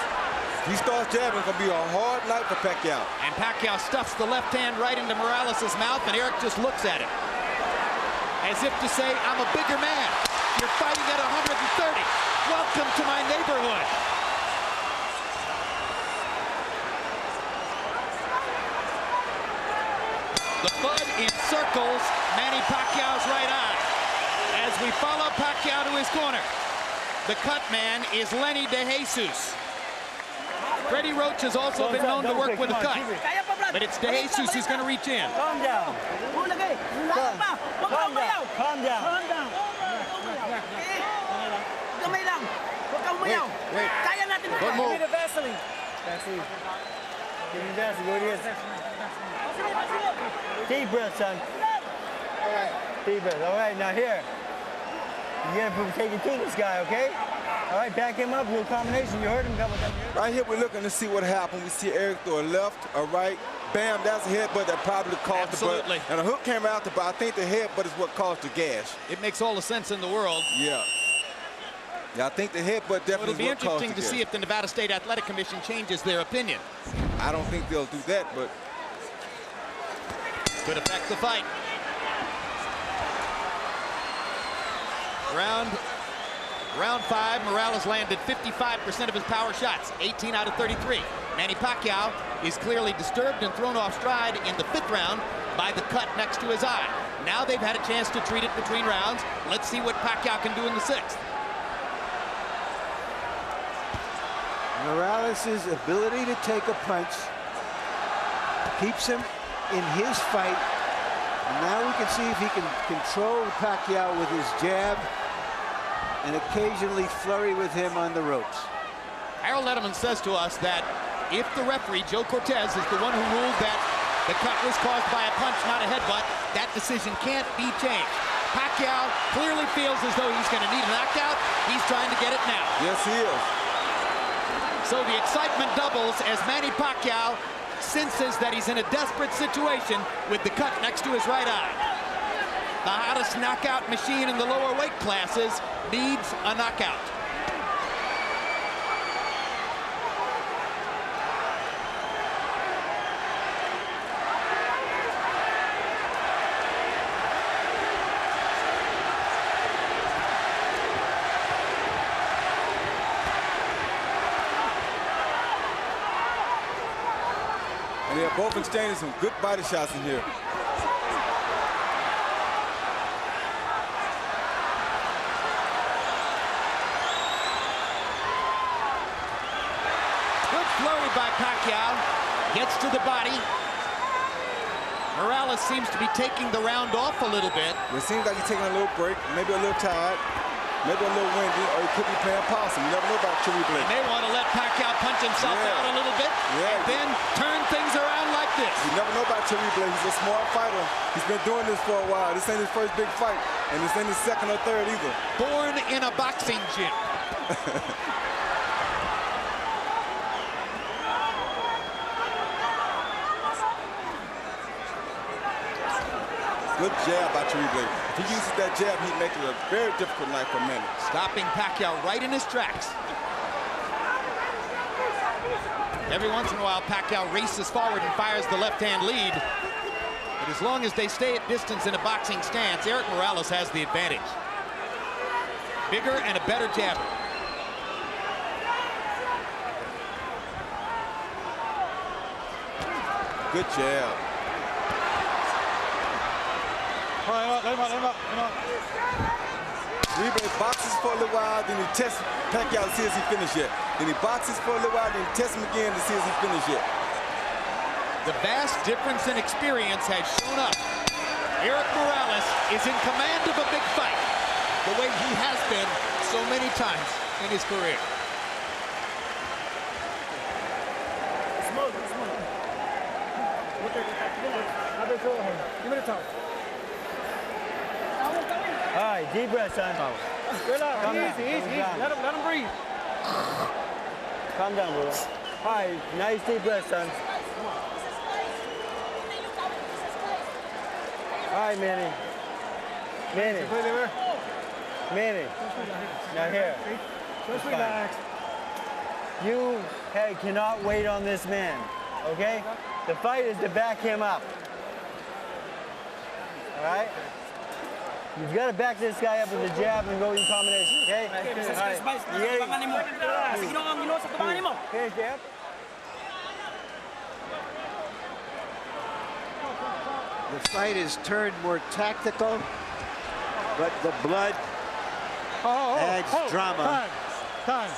If he starts jabbing, it's going to be a hard night for Pacquiao. And Pacquiao stuffs the left hand right into Morales' mouth, and Erik just looks at him. As if to say, I'm a bigger man. You're fighting at 130. Welcome to my neighborhood. The Bud encircles Manny Pacquiao's right eye. As we follow Pacquiao to his corner, the cut man is Lenny DeJesus. Freddie Roach has also been known to work with a cut, but it's DeJesus who's going to reach in. Calm down. Calm down. Calm down. Wait. Don't move. Give me the Vaseline. Vaseline. Give me Vaseline. What it is. Deep breath, son. All right. Deep breath. All right, now here. You gotta take it to this guy, okay? All right, back him up, little combination. You heard him a couple times. Right here, we're looking to see what happened. We see Erik throw a left, a right. Bam, that's a headbutt that probably caused the butt. And a hook came out, but I think the headbutt is what caused the gash. It makes all the sense in the world. Yeah. Yeah, I think the headbutt definitely is what caused the gash. It'll be interesting to see if the Nevada State Athletic Commission changes their opinion. I don't think they'll do that, but could affect the fight. Round 5, Morales landed 55% of his power shots, 18 out of 33. Manny Pacquiao is clearly disturbed and thrown off stride in the 5th round by the cut next to his eye. Now they've had a chance to treat it between rounds. Let's see what Pacquiao can do in the 6th. Morales' ability to take a punch keeps him in his fight. And now we can see if he can control Pacquiao with his jab and occasionally flurry with him on the ropes. Harold Edelman says to us that if the referee, Joe Cortez, is the one who ruled that the cut was caused by a punch, not a headbutt, that decision can't be changed. Pacquiao clearly feels as though he's going to need a knockout. He's trying to get it now. Yes, he is. So the excitement doubles as Manny Pacquiao senses that he's in a desperate situation with the cut next to his right eye. The hottest knockout machine in the lower weight classes needs a knockout. And they're both exchanging some good body shots in here. Good flurry by Pacquiao. Gets to the body. Morales seems to be taking the round off a little bit. It seems like he's taking a little break, maybe a little tired, maybe a little windy, or he could be playing possum. You never know about Cherry Blake. He may want to let Pacquiao punch himself out a little bit and then turn things around like this. You never know about Cherry Blake. He's a smart fighter. He's been doing this for a while. This ain't his first big fight, and this ain't his second or third either. Born in a boxing gym. Good jab by Cherry Blake. If he uses that jab, he'd make it a very difficult night for Manny. Stopping Pacquiao right in his tracks. Every once in a while, Pacquiao races forward and fires the left-hand lead. But as long as they stay at distance in a boxing stance, Erik Morales has the advantage. Bigger and a better jabber. Good jab. All right, let him out. Cherry boxes for a little while, then he tests Pacquiao to see if he finished yet. Then he boxes for a little while, then he tests him again to see if he finished yet. The vast difference in experience has shown up. Erik Morales is in command of a big fight, the way he has been so many times in his career. Give me the top. All right, deep breath, son. Relax, easy. Let him breathe. Calm down, bro. All right, nice deep breath, son. All right, Manny. Manny. Manny. Now here. Just relax. You, hey, cannot wait on this man, okay? The fight is to back him up. All right? You've got to back this guy up with a jab and go in combination, okay? All right. Okay, jab. The fight is turned more tactical, but the blood adds drama Time.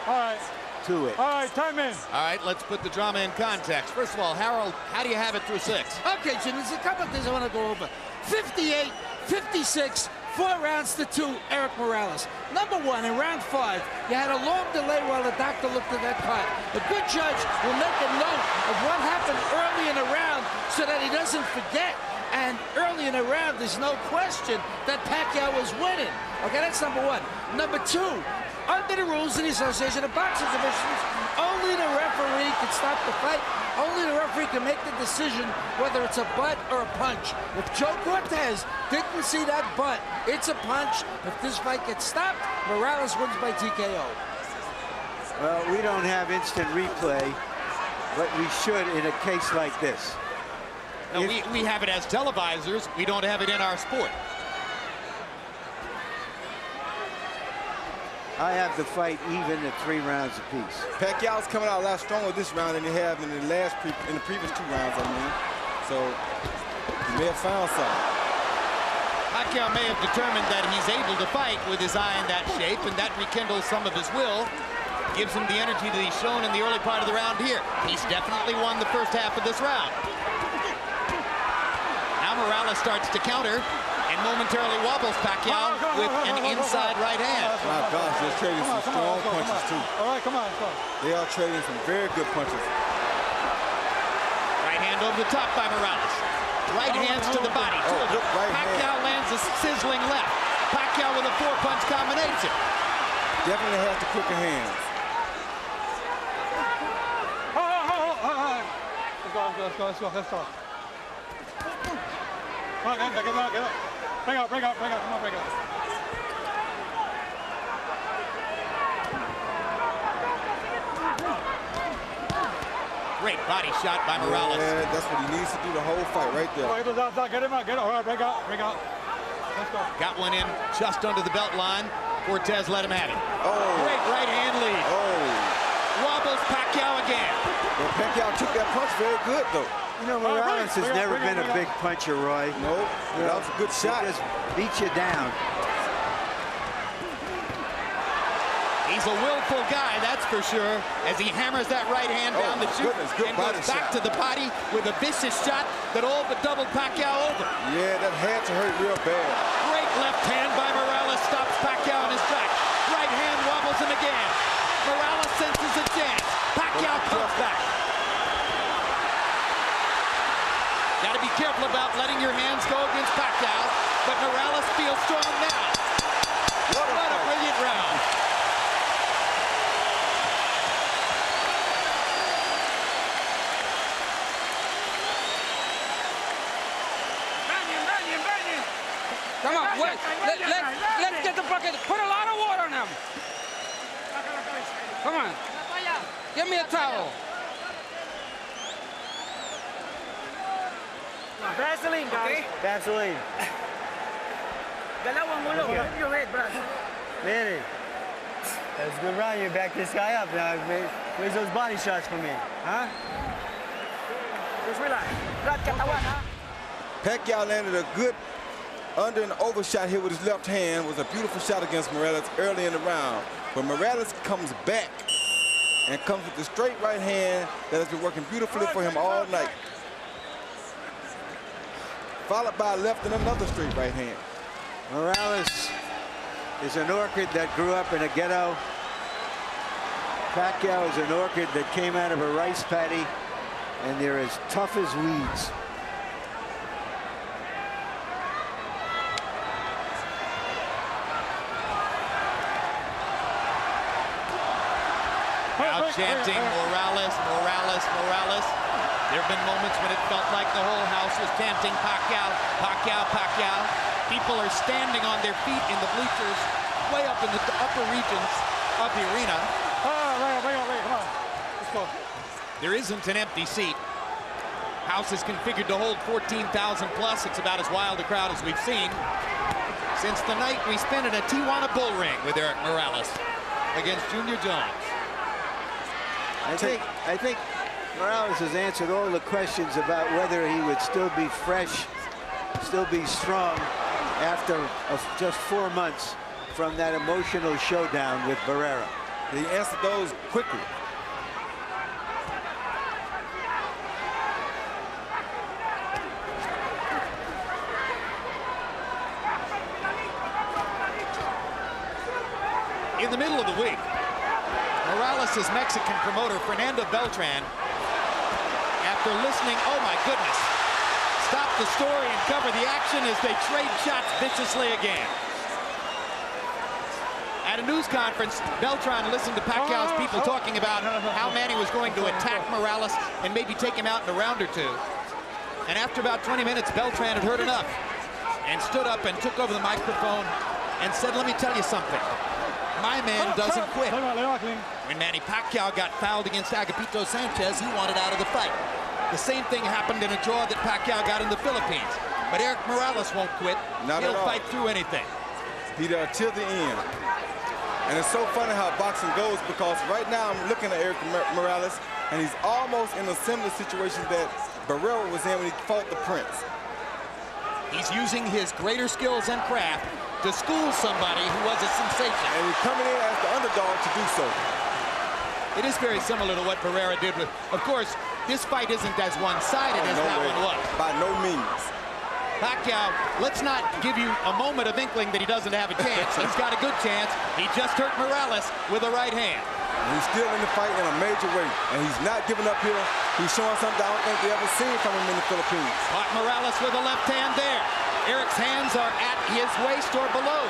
All right. to it. All right, time in. All right, let's put the drama in context. First of all, Harold, how do you have it through 6? Okay, Jim, there's a couple of things I want to go over. 58, 56, 4 rounds to 2, Erik Morales. Number 1, in round 5, you had a long delay while the doctor looked at that card. A good judge will make a note of what happened early in the round so that he doesn't forget. And early in the round, there's no question that Pacquiao was winning. Okay, that's number 1. Number 2, under the rules of the Association of Boxing Commissions, only the referee can stop the fight. Only the referee can make the decision whether it's a butt or a punch. If Joe Cortez didn't see that butt, it's a punch. If this fight gets stopped, Morales wins by TKO. Well, we don't have instant replay, but we should in a case like this. No, we have it as televisors. We don't have it in our sport. I have the fight even at 3 rounds apiece. Pacquiao's coming out a lot stronger this round than he have in the previous 2 rounds, I mean. So he may have found something. Pacquiao may have determined that he's able to fight with his eye in that shape, and that rekindles some of his will. Gives him the energy that he's shown in the early part of the round here. He's definitely won the first half of this round. Now Morales starts to counter and momentarily wobbles Pacquiao with an inside right hand. My gosh, they're trading some strong punches too. All right, come on. They are trading some very good punches. Right hand over the top by Morales. Right hands to the body. Pacquiao lands a sizzling left. Pacquiao with a 4-punch combination. Definitely has the quicker hands. Let's go. Come on, get up. Break out. Come on, break out. Great body shot by Morales. Yeah, that's what he needs to do the whole fight right there. Get him out. All right, break out. Let's go. Got one in just under the belt line. Cortez let him have it. Oh. Great right hand lead. Oh. Wobbles Pacquiao again. Well, Pacquiao took that punch very good, though. You know, Morales has never been a big puncher, Roy. No, that was a good shot. He just beat you down. He's a willful guy, that's for sure, as he hammers that right hand down the chute and goes back to the body with a vicious shot that all but doubled Pacquiao over. Yeah, that had to hurt real bad. Great left hand by Morales stops Pacquiao in his tracks. Right hand wobbles him again. Morales senses a chance. Pacquiao comes back. Got to be careful about letting your hands go against Pacquiao, but Morales feels strong now. What a brilliant round. Come on, wait. Let's get the bucket. Put a lot of water on him. Come on. Give me a towel. Vaseline, guys. Okay. Vaseline. Dalawang ulo. Move your head, Brad. Manny, that was a good round. You back this guy up now. Where's those body shots for me? Huh? Just relax. Brad, katawan, ha? Pacquiao landed a good under and over shot here with his left hand. Was a beautiful shot against Morales early in the round. But Morales comes back and comes with the straight right hand that has been working beautifully for him all night. Followed by a left and another straight right hand. Morales is an orchid that grew up in a ghetto. Pacquiao is an orchid that came out of a rice paddy, and they're as tough as weeds. Now chanting Morales. There have been moments when it felt like the whole house was chanting Pacquiao. People are standing on their feet in the bleachers, way up in the upper regions of the arena. Come on. Let's go. There isn't an empty seat. House is configured to hold 14,000 plus. It's about as wild a crowd as we've seen since the night we spent in a Tijuana bull ring with Erik Morales against Junior Jones. I think Morales has answered all the questions about whether he would still be fresh, still be strong after just 4 months from that emotional showdown with Barrera. He answered those quickly. In the middle of the week, Morales' Mexican promoter, Fernando Beltran, after listening, oh my goodness, stopped the story and covered the action as they trade shots viciously again. At a news conference, Beltran listened to Pacquiao's people talking about how Manny was going to attack Morales and maybe take him out in a round or two. And after about 20 minutes, Beltran had heard enough and stood up and took over the microphone and said, let me tell you something. My man doesn't quit. When Manny Pacquiao got fouled against Agapito Sanchez, he wanted out of the fight. The same thing happened in a draw that Pacquiao got in the Philippines. But Erik Morales won't quit. He'll fight through anything. He there till the end. And it's so funny how boxing goes, because right now I'm looking at Erik Morales, and he's almost in a similar situation that Barrera was in when he fought the Prince. He's using his greater skills and craft to school somebody who was a sensation. And he's coming in as the underdog to do so. It is very similar to what Barrera did with, of course, this fight isn't as one-sided as that one was. By no means. Pacquiao, let's not give you a moment of inkling that he doesn't have a chance. He's got a good chance. He just hurt Morales with a right hand. And he's still in the fight in a major way, and he's not giving up here. He's showing something I don't think they ever seen from him in the Philippines. Caught Morales with a left hand there. Erik's hands are at his waist or below.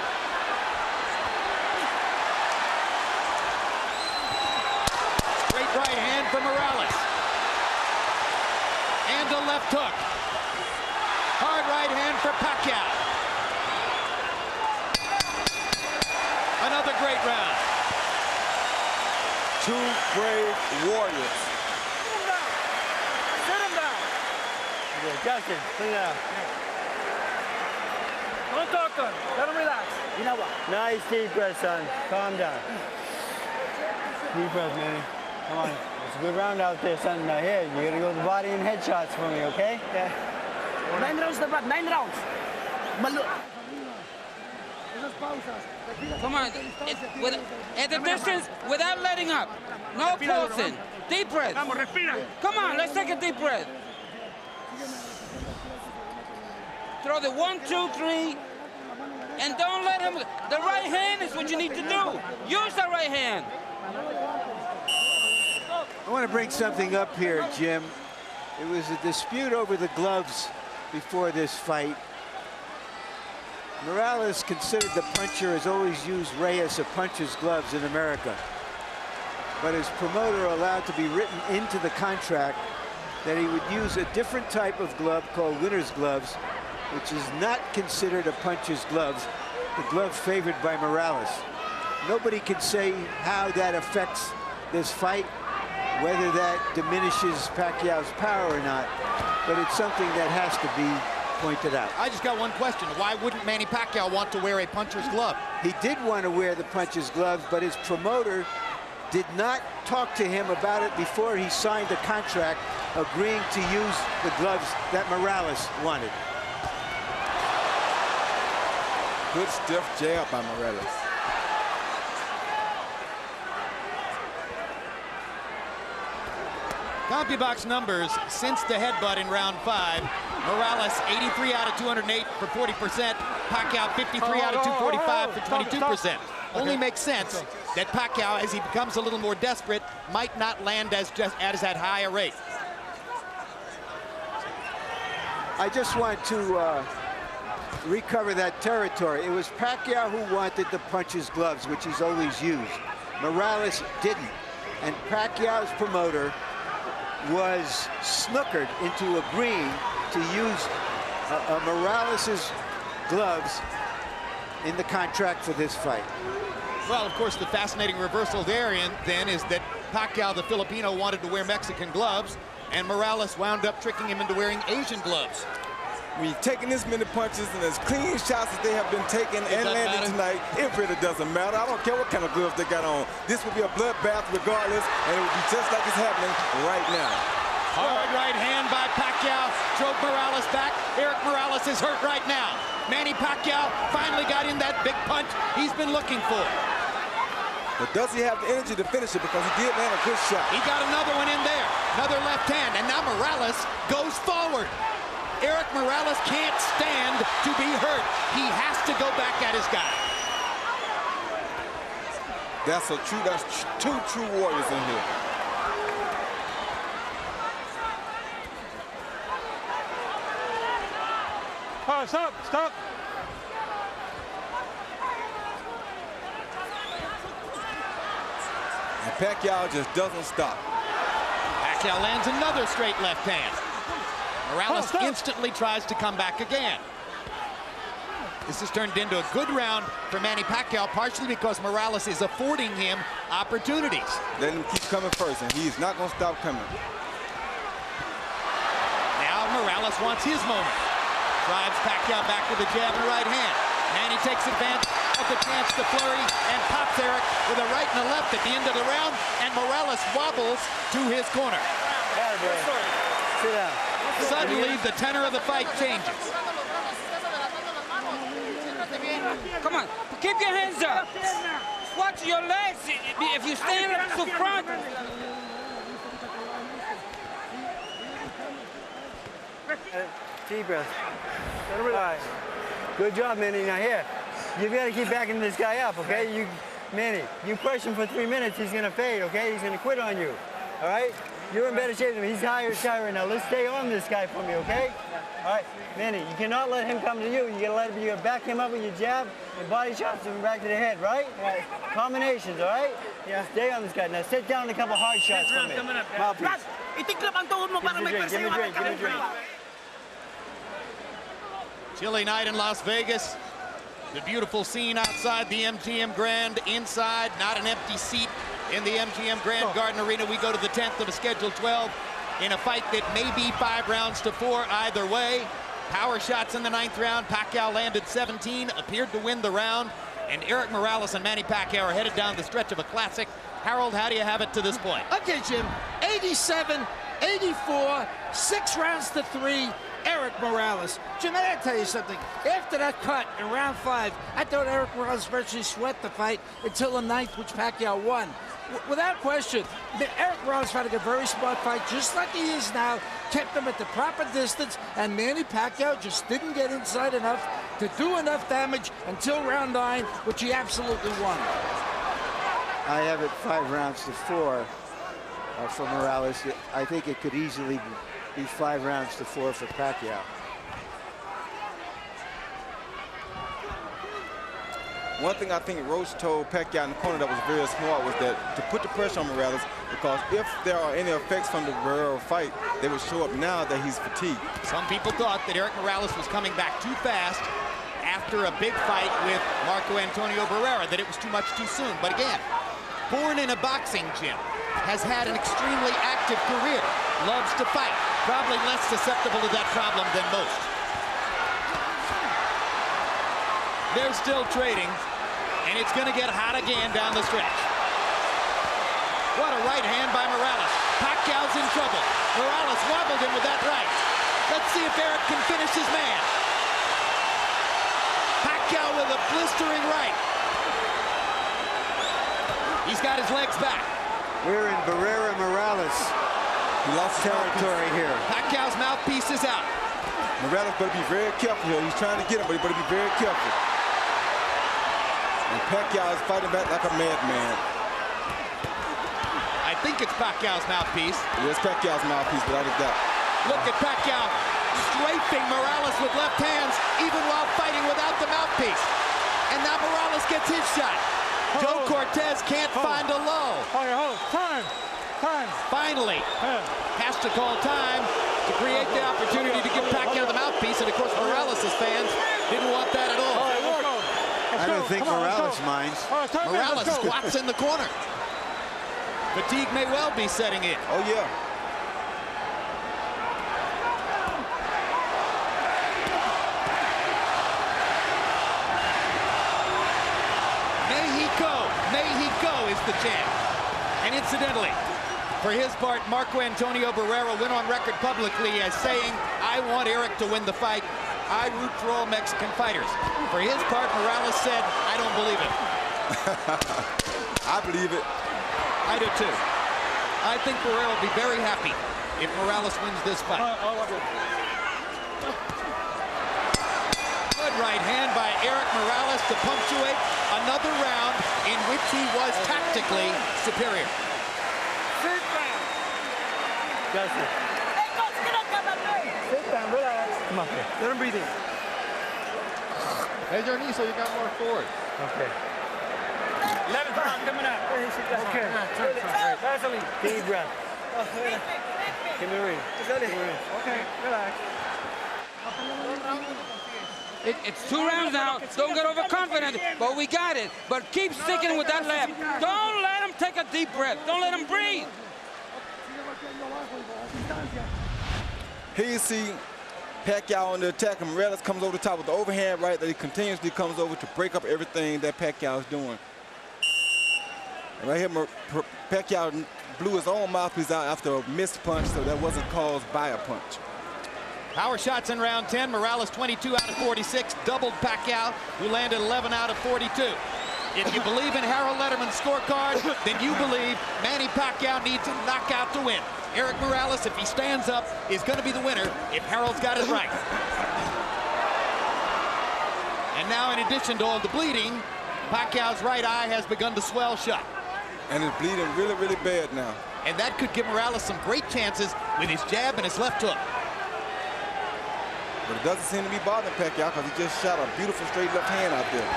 Straight right hand for Morales. And a left hook. Hard right hand for Pacquiao. Another great round. Two brave warriors. Sit him down. Okay, Justin, sit down. Don't talk to him. Let him relax. You know what? Nice deep breath, son. Calm down. Deep breath, Manny. Come on. It's a good round out there, son. Now here, you gotta go to the body and head shots for me, okay? Yeah. 9 rounds, Brad. 9 rounds. Come on. At the distance, without letting up. No pausing. Deep breath. Come on, let's take a deep breath. Throw the 1, 2, 3, and don't let him. The right hand is what you need to do. Use the right hand. I want to bring something up here, Jim. It was a dispute over the gloves before this fight. Morales, considered the puncher, has always used Reyes, a puncher's gloves in America. But his promoter allowed to be written into the contract that he would use a different type of glove called winner's gloves, which is not considered a puncher's gloves, the glove favored by Morales. Nobody can say how that affects this fight, whether that diminishes Pacquiao's power or not, but it's something that has to be pointed out. I just got one question. Why wouldn't Manny Pacquiao want to wear a puncher's glove? He did want to wear the puncher's gloves, but his promoter did not talk to him about it before he signed the contract, agreeing to use the gloves that Morales wanted. Good stiff jab by Morales. CompuBox numbers since the headbutt in round 5. Morales 83 out of 208 for 40%. Pacquiao 53 out of 245 for 22%. Only makes sense that Pacquiao, as he becomes a little more desperate, might not land as at high a rate. I just want to recover that territory. It was Pacquiao who wanted the puncher's gloves, which he's always used. Morales didn't. And Pacquiao's promoter was snookered into agreeing to use Morales's gloves in the contract for this fight. Well, of course, the fascinating reversal there then is that Pacquiao, the Filipino, wanted to wear Mexican gloves, and Morales wound up tricking him into wearing Asian gloves. When you're taking this many punches and as clean shots as they have been taking and landing tonight, it really doesn't matter. I don't care what kind of gloves they got on. This will be a bloodbath regardless, and it will be just like it's happening right now. Hard right hand by Pacquiao drove Morales back. Erik Morales is hurt right now. Manny Pacquiao finally got in that big punch he's been looking for. But does he have the energy to finish it? Because he did land a good shot. He got another one in there. Another left hand, and now Morales goes forward. Erik Morales can't stand to be hurt. He has to go back at his guy. That's two true warriors in here. Oh, stop, stop. And Pacquiao just doesn't stop. Pacquiao lands another straight left hand. Morales instantly tries to come back again. This has turned into a good round for Manny Pacquiao, partially because Morales is affording him opportunities. Let him keep coming first, and he's not going to stop coming. Now Morales wants his moment. Drives Pacquiao back with a jab and a right hand. Manny takes advantage of the chance to flurry and pops Erik with a right and a left at the end of the round, and Morales wobbles to his corner. Sit down. Suddenly, the tenor of the fight changes. Come on, keep your hands up. Watch your legs. If you stand up to front. Deep breath. All right. Good job, Manny. Now here, you've got to keep backing this guy up, okay? Manny, you push him for 3 minutes, he's going to fade, okay? He's going to quit on you, all right? You're in better shape than him. He's higher side right now. Let's stay on this guy for me, okay? All right, Manny, you cannot let him come to you. You gotta back him up with your jab and body shots him back to the head, right? Right. Combinations, all right? Yeah. Stay on this guy. Now sit down and a couple hard shots for me. Mouthpiece. Give me a drink. Chilly night in Las Vegas. The beautiful scene outside the MGM Grand. Inside, not an empty seat in the MGM Grand Garden Arena. We go to the 10th of a scheduled 12 in a fight that may be 5 rounds to 4 either way. Power shots in the 9th round. Pacquiao landed 17, appeared to win the round. And Erik Morales and Manny Pacquiao are headed down the stretch of a classic. Harold, how do you have it to this point? Okay, Jim. 87, 84, 6 rounds to 3. Erik Morales. Jim, I gotta tell you something. After that cut in round 5, I thought Erik Morales virtually swept the fight until the 9th, which Pacquiao won. Without question, Erik Morales fought a very smart fight, just like he is now. Kept him at the proper distance, and Manny Pacquiao just didn't get inside enough to do enough damage until round 9, which he absolutely won. I have it 5 rounds to 4 for Morales. I think it could easily be 5 rounds to 4 for Pacquiao. One thing I think Roach told Pacquiao in the corner that was very smart was that to put the pressure on Morales, because if there are any effects from the Barrera fight, they would show up now that he's fatigued. Some people thought that Erik Morales was coming back too fast after a big fight with Marco Antonio Barrera, that it was too much too soon. But again, born in a boxing gym, has had an extremely active career, loves to fight, probably less susceptible to that problem than most. They're still trading, and it's going to get hot again down the stretch. What a right hand by Morales. Pacquiao's in trouble. Morales wobbled him with that right. Let's see if Erik can finish his man. Pacquiao with a blistering right. He's got his legs back. We're in Barrera Morales. He lost territory here. Pacquiao's mouthpiece is out. Morales better be very careful here. He's trying to get him, but he better be very careful. And Pacquiao is fighting back like a madman. I think it's Pacquiao's mouthpiece. Yes, Pacquiao's mouthpiece, without a doubt. Look at Pacquiao strafing Morales with left hands, even while fighting without the mouthpiece. And now Morales gets his shot. Joe Cortez can't find a low. Time. Finally, has to call time. to create the opportunity to give Pacquiao the mouthpiece, and of course Morales' fans didn't want that at all. I don't think Morales minds. Morales squats in the corner. Fatigue may well be setting in. Oh, yeah. Mexico is the chant. And incidentally, for his part, Marco Antonio Barrera went on record publicly as saying, I want Erik to win the fight. I root for all Mexican fighters. For his part, Morales said, I don't believe it. I believe it. I do too. I think Barrera will be very happy if Morales wins this fight. Good right hand by Erik Morales to punctuate another round in which he was tactically superior. Sit down, relax. Come on, let him breathe in. Bend your knee so you got more forward. Okay. 11th round coming up. Okay. Deep breath. Give me a ring. Okay, relax. It's 2 rounds now. Don't get overconfident, but we got it. But keep sticking with that left. Don't let him take a deep breath. Don't let him breathe. Here you see Pacquiao on the attack, and Morales comes over the top with the overhand right that he continuously comes over to break up everything that Pacquiao is doing. And right here, Pacquiao blew his own mouthpiece out after a missed punch, so that wasn't caused by a punch. Power shots in round 10. Morales 22 out of 46, doubled Pacquiao, who landed 11 out of 42. If you believe in Harold Letterman's scorecard, then you believe Manny Pacquiao needs a knockout to win. Erik Morales, if he stands up, is going to be the winner if Harold's got it right. And now, in addition to all the bleeding, Pacquiao's right eye has begun to swell shut. And it's bleeding really, really bad now. And that could give Morales some great chances with his jab and his left hook. But it doesn't seem to be bothering Pacquiao because he just shot a beautiful straight left hand out there.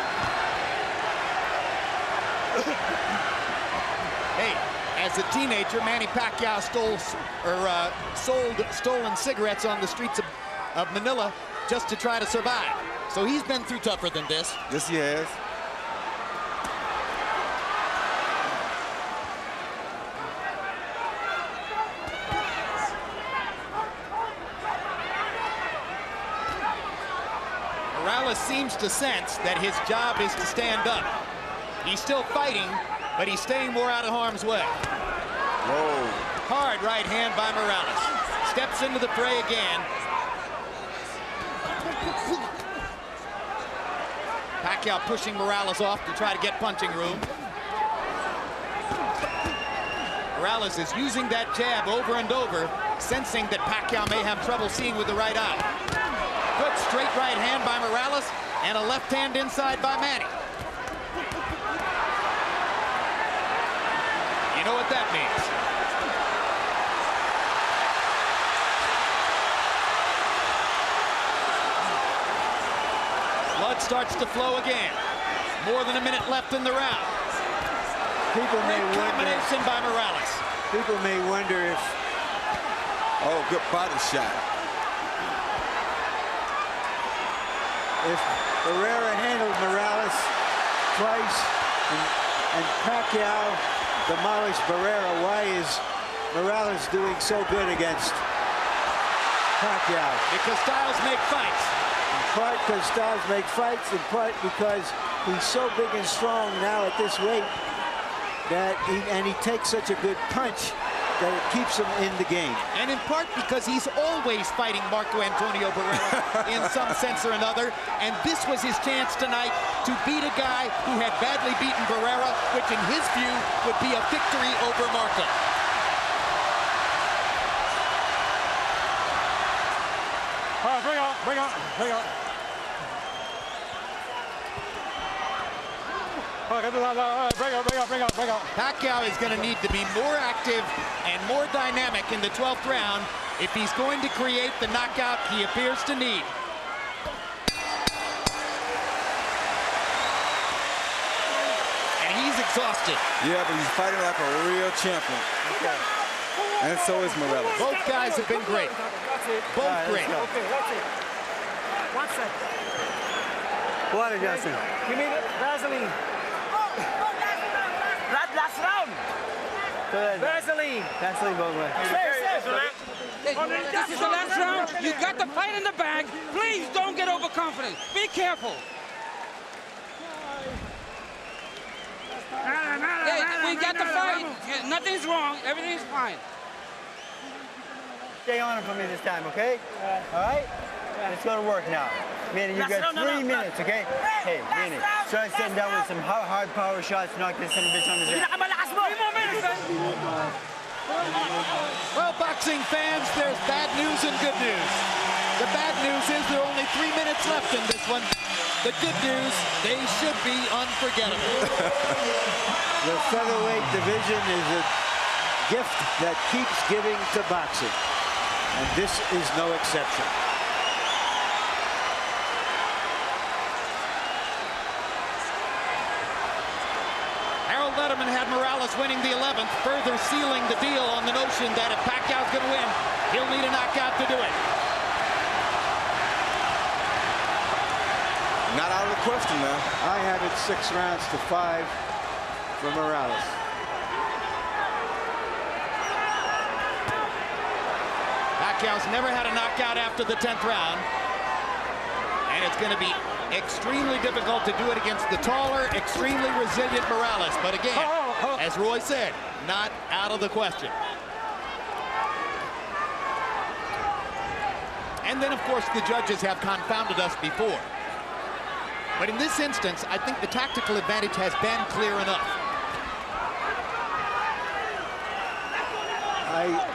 Hey, as a teenager, Manny Pacquiao sold stolen cigarettes on the streets of Manila just to try to survive. So he's been through tougher than this. Yes, he has. Morales seems to sense that his job is to stand up. He's still fighting, but he's staying more out of harm's way. Whoa. Hard right hand by Morales. Steps into the fray again. Pacquiao pushing Morales off to try to get punching room. Morales is using that jab over and over, sensing that Pacquiao may have trouble seeing with the right eye. Good straight right hand by Morales and a left hand inside by Manny. You know what that means. Blood starts to flow again. More than a minute left in the round. People may Great wonder. combination by Morales. People may wonder if. Oh, good body shot. If Barrera handled Morales twice and Pacquiao demolished Barrera, why is Morales doing so good against Pacquiao? Because styles make fights. In part because styles make fights, in part because he's so big and strong now at this weight that he takes such a good punch that it keeps him in the game. And in part because he's always fighting Marco Antonio Barrera in some sense or another. And this was his chance tonight to beat a guy who had badly beaten Barrera, which in his view would be a victory over Marco. All right, bring on. Bring on. Pacquiao is going to need to be more active and more dynamic in the 12th round if he's going to create the knockout he appears to need. And he's exhausted. Yeah, but he's fighting like a real champion. Okay. And so is Morales. Both guys have been great. Both great. Okay, that's it. 1 second. Water, Justin. Give me the Vaseline. Last round. Go ahead. Vaseline. Vaseline both ways. This is the last round. You got the fight in the bag. Please don't get overconfident. Be careful. Yeah, we got the fight. Yeah, nothing's wrong. Everything's fine. Stay on it for me this time, okay? All right? Let's go to work now. Manny, you got 3 minutes, okay? Hey, Manny, start sitting down with some hard power shots, knock this son of a bitch on his head. Well, boxing fans, there's bad news and good news. The bad news is there are only 3 minutes left in this one. The good news, they should be unforgettable. The featherweight division is a gift that keeps giving to boxing, and this is no exception. Harold Letterman had Morales winning the 11th, further sealing the deal on the notion that if Pacquiao's going to win, he'll need a knockout to do it. Not out of the question, man. I have it 6 rounds to 5 for Morales. Pacquiao's never had a knockout after the 10th round, and it's going to be extremely difficult to do it against the taller, extremely resilient Morales. But again, as Roy said, not out of the question. And then, of course, the judges have confounded us before. But in this instance, I think the tactical advantage has been clear enough.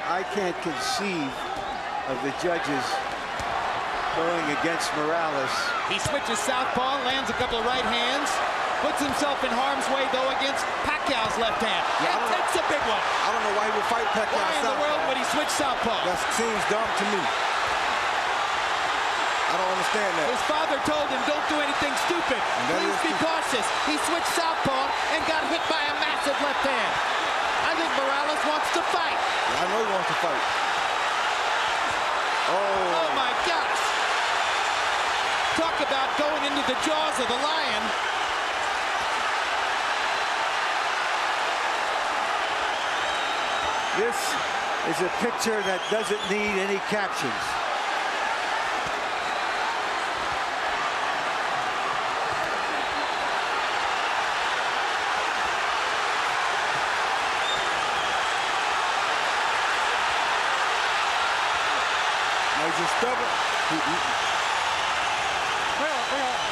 I can't conceive of the judges going against Morales. He switches southpaw, lands a couple of right hands, puts himself in harm's way, though, against Pacquiao's left hand. Yeah, and takes a big one. I don't know why he would fight Pacquiao. Why in the world would he switch southpaw? That seems dumb to me. I don't understand that. His father told him, don't do anything stupid. Please be cautious. He switched southpaw and got hit by a massive left hand. I think Morales wants to fight. I know he wants to fight. Oh my gosh. Talk about going into the jaws of the lion. This is a picture that doesn't need any captions. He's just stubborn.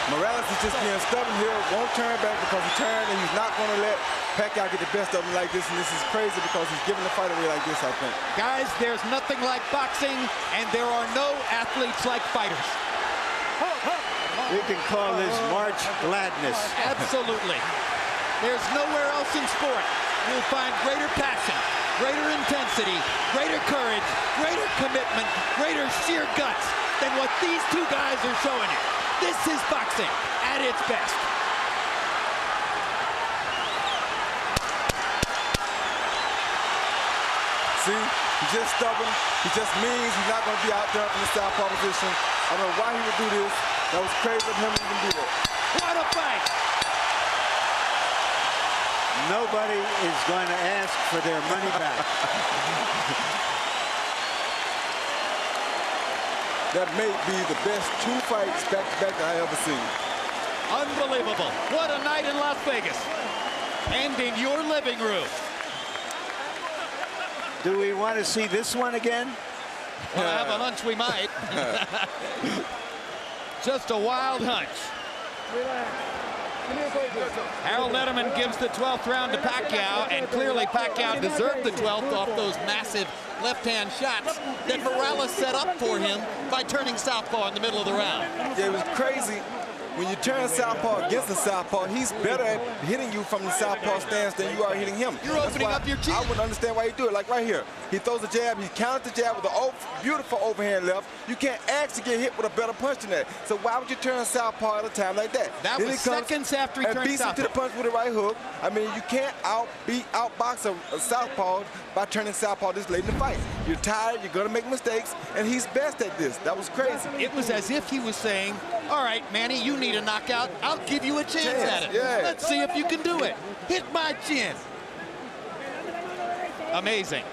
Morales is just being stubborn here, won't turn back because he turned, and he's not going to let Pacquiao get the best of him like this, and this is crazy because he's giving the fight away like this, I think. Guys, there's nothing like boxing, and there are no athletes like fighters. We can call this March Gladness. Absolutely. There's nowhere else in sport you'll find greater passion, greater intensity, greater courage, greater commitment, greater sheer guts than what these two guys are showing you. This is boxing at its best. See, he's just stubborn. He just means he's not going to be out there in the southpaw position. I don't know why he would do this. That was crazy of him to even do that. What a fight! Nobody is going to ask for their money back. That may be the best 2 fights back-to-back I ever seen. Unbelievable. What a night in Las Vegas. And in your living room. Do we want to see this one again? Well, I have a hunch we might. Just a wild hunch. Harold Letterman gives the 12th round to Pacquiao, and clearly Pacquiao deserved the 12th off those massive left-hand shots that Morales set up for him by turning southpaw in the middle of the round. Yeah, it was crazy when you turn southpaw against a southpaw, he's better at hitting you from the southpaw stance than you are hitting him. You're opening up your chin. I wouldn't understand why you do it. Like right here, he throws a jab, he counters the jab with a beautiful overhand left. You can't actually get hit with a better punch than that. So why would you turn southpaw at a time like that? That was seconds after he turned beats him southpaw. to the punch with a right hook. I mean, you can't outbox a southpaw by turning southpaw this late in the fight. You're tired, you're gonna make mistakes, and he's best at this. That was crazy. It was as if he was saying, all right, Manny, you need a knockout. I'll give you a chance at it. Yeah. Let's see if you can do it. Hit my chin. Amazing.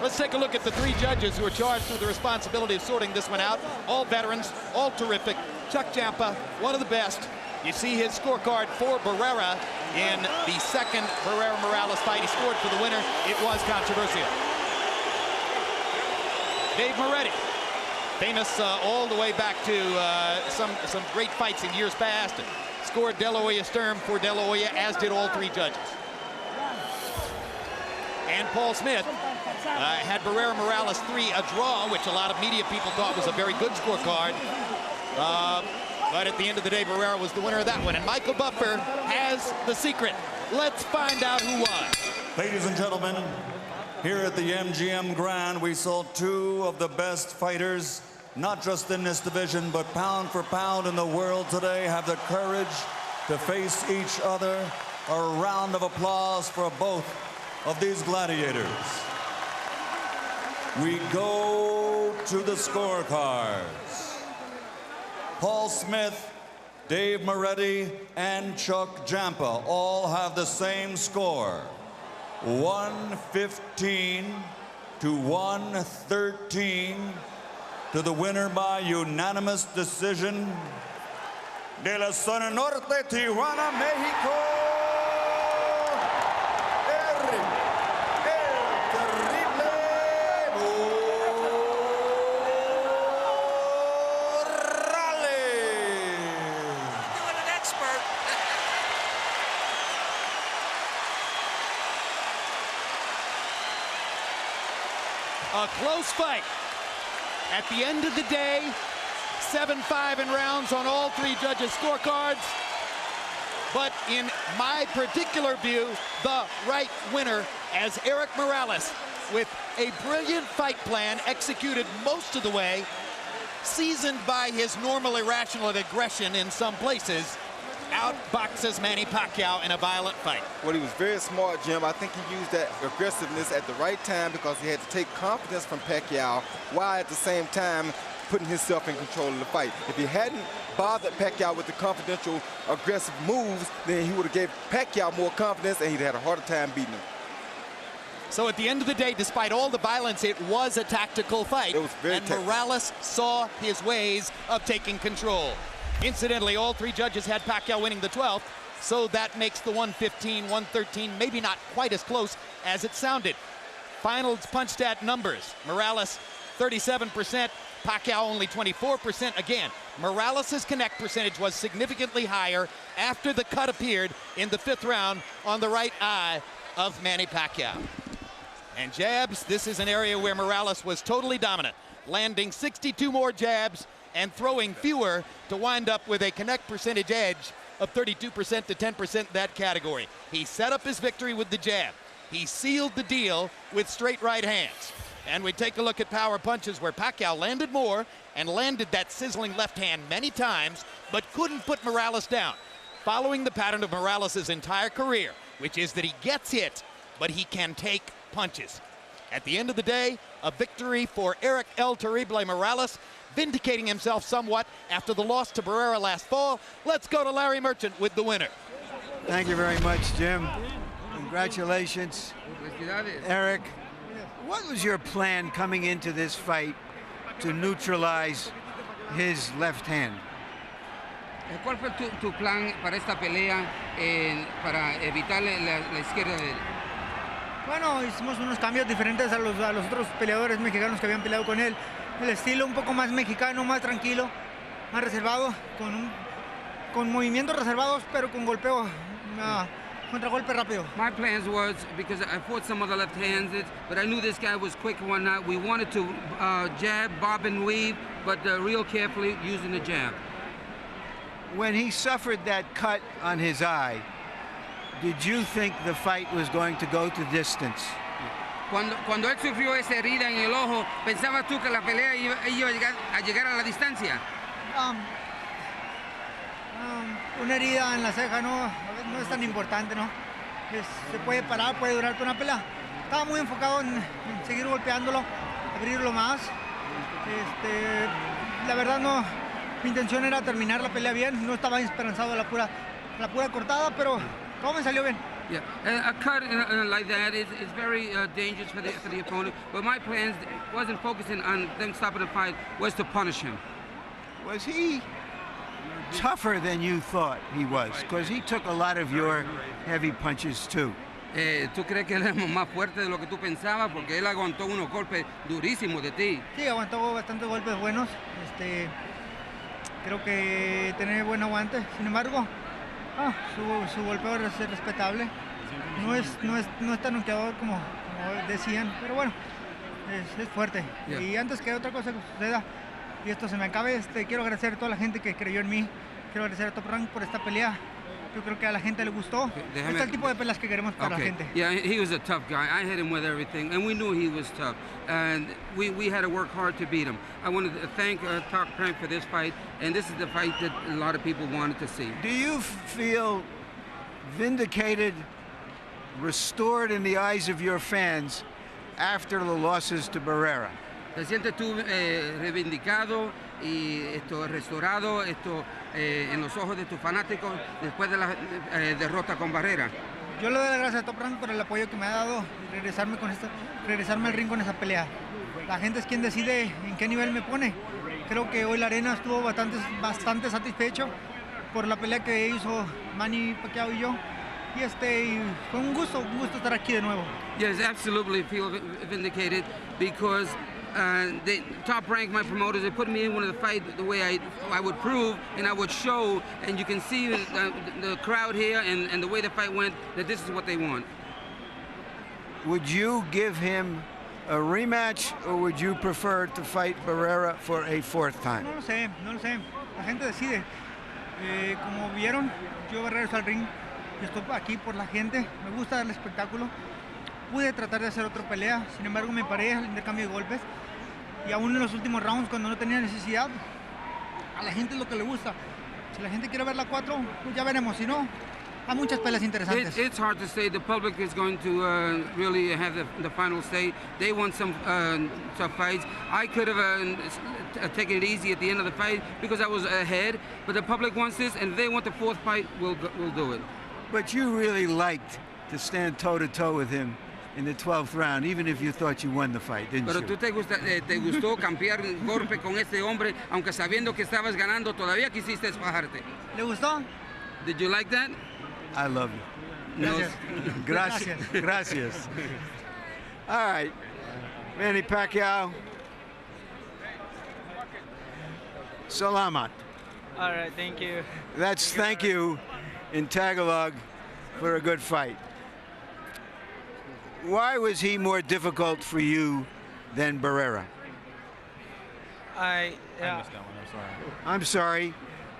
Let's take a look at the three judges who are charged with the responsibility of sorting this one out. All veterans, all terrific. Chuck Ciampa, one of the best. You see his scorecard for Barrera in the second Barrera-Morales fight. He scored for the winner. It was controversial. Dave Moretti, famous all the way back to some great fights in years past. Scored De La Hoya Sturm for De La Hoya, as did all three judges. And Paul Smith had Barrera-Morales 3 a draw, which a lot of media people thought was a very good scorecard. But at the end of the day, Barrera was the winner of that one. And Michael Buffer has the secret. Let's find out who won. Ladies and gentlemen, here at the MGM Grand, we saw two of the best fighters, not just in this division, but pound for pound in the world today, have the courage to face each other. A round of applause for both of these gladiators. We go to the scorecards. Paul Smith, Dave Moretti, and Chuck Ciampa all have the same score. 115 to 113 to the winner by unanimous decision. De la Zona Norte, Tijuana, Mexico, Erik, el Terrible A close fight. At the end of the day, 7-5 in rounds on all three judges' scorecards. But in my particular view, the right winner as Erik Morales, with a brilliant fight plan executed most of the way, seasoned by his normal irrational aggression in some places, outboxes Manny Pacquiao in a violent fight. Well, he was very smart, Jim. I think he used that aggressiveness at the right time because he had to take confidence from Pacquiao while at the same time putting himself in control of the fight. If he hadn't bothered Pacquiao with the confidential, aggressive moves, then he would have gave Pacquiao more confidence and he'd had a harder time beating him. So at the end of the day, despite all the violence, it was a tactical fight. It was very and tactical. Morales saw his ways of taking control. Incidentally, all three judges had Pacquiao winning the 12th, so that makes the 115, 113 maybe not quite as close as it sounded. Finals punch stat numbers. Morales 37%, Pacquiao only 24%. Again, Morales' connect percentage was significantly higher after the cut appeared in the 5th round on the right eye of Manny Pacquiao. And jabs, this is an area where Morales was totally dominant, landing 62 more jabs and throwing fewer to wind up with a connect percentage edge of 32% to 10% that category. He set up his victory with the jab. He sealed the deal with straight right hands. And we take a look at power punches where Pacquiao landed more and landed that sizzling left hand many times, but couldn't put Morales down, following the pattern of Morales' entire career, which is that he gets hit, but he can take punches. At the end of the day, a victory for Erik El Terrible Morales, vindicating himself somewhat after the loss to Barrera last fall. Let's go to Larry Merchant with the winner. Thank you very much, Jim. Congratulations, Erik. What was your plan coming into this fight to neutralize his left hand? ¿Cuál fue tu plan para esta pelea para evitar la izquierda de él? Bueno, hicimos unos cambios diferentes a los otros peleadores mexicanos que habían peleado con él. El estilo un poco más mexicano, más tranquilo, más reservado, con movimientos reservados, pero con golpeo, contragolpe rápido. My plans was, because I fought some of the left-handed, but I knew this guy was quick and whatnot. We wanted to jab, bob and weave, but real carefully using the jab. When he suffered that cut on his eye, did you think the fight was going to go to distance? Cuando él sufrió esa herida en el ojo, ¿pensabas tú que la pelea iba a llegar a la distancia? Una herida en la ceja no es tan importante, ¿no? Se puede parar, puede durar toda una pelea. Estaba muy enfocado en seguir golpeándolo, abrirlo más. La verdad no, mi intención era terminar la pelea bien, no estaba esperanzado a la pura cortada, pero todo me salió bien. Yeah, a cut like that is very dangerous for the opponent. But my plans wasn't focusing on them stopping the fight, was to punish him. Was he tougher than you thought he was? Because he took a lot of your heavy punches too. ¿Tú crees que él es más fuerte de lo que tú pensabas? Porque él aguantó unos golpes durísimos de ti. Sí, aguantó bastantes golpes buenos. Creo que tiene buen aguante. Sin embargo, su golpeo es respetable. No es tan noqueador como decían, pero bueno, es fuerte. Yeah. Y antes que otra cosa que suceda y esto se me acabe, quiero agradecer a toda la gente que creyó en mí. Quiero agradecer a Top Rank por esta pelea. Yo creo que a la gente le gustó. Este es el tipo de peleas que queremos para la gente. Yeah, he was a tough guy. I hit him with everything, and we knew he was tough. And we had to work hard to beat him. I wanted to thank Top Rank for this fight, and this is the fight that a lot of people wanted to see. Do you feel vindicated, restored in the eyes of your fans after the losses to Barrera? ¿Te sientes tú reivindicado y restaurado en los ojos de tus fanáticos después de la derrota con Barrera? Yo le doy las gracias a Top Rank por el apoyo que me ha dado y regresarme al ring con esa pelea. La gente es quien decide en qué nivel me pone. Creo que hoy la arena estuvo bastante satisfecho por la pelea que hizo Manny Pacquiao y yo. Y fue un gusto estar aquí de nuevo. Yes, absolutely feel vindicated because Top Rank, my promoters, they put me in one of the fight the way I would prove and I would show, and you can see the crowd here and the way the fight went, that this is what they want. Would you give him a rematch, or would you prefer to fight Barrera for a fourth time? No lo sé. La gente decide. Como vieron, yo regreso al ring. Yo estoy aquí por la gente. Me gusta el espectáculo. Pude tratar de hacer otra pelea, sin embargo me paré al intercambio de golpes. Y aún en los últimos rounds, cuando no tenía necesidad, a la gente es lo que le gusta. Si la gente quiere ver la 4, pues ya veremos. Si no, hay muchas peleas interesantes. It's hard to say. The public is going to really have the final say. They want some tough fights. I could have taken it easy at the end of the fight because I was ahead, but the public wants this, and if they want the fourth fight, we'll do it. But you really liked to stand toe-to-toe with him in the 12th round, even if you thought you won the fight, didn't Pero you? tú te gustó cambiar golpe con este hombre, aunque sabiendo que estabas ganando, todavía quisiste fajarte. ¿Le gustó? Did you like that? I love you. Gracias. Gracias. All right, Manny Pacquiao. Salamat. All right, thank you. That's thank you in Tagalog for a good fight. Why was he more difficult for you than Barrera? I missed that one. I'm sorry. I'm sorry.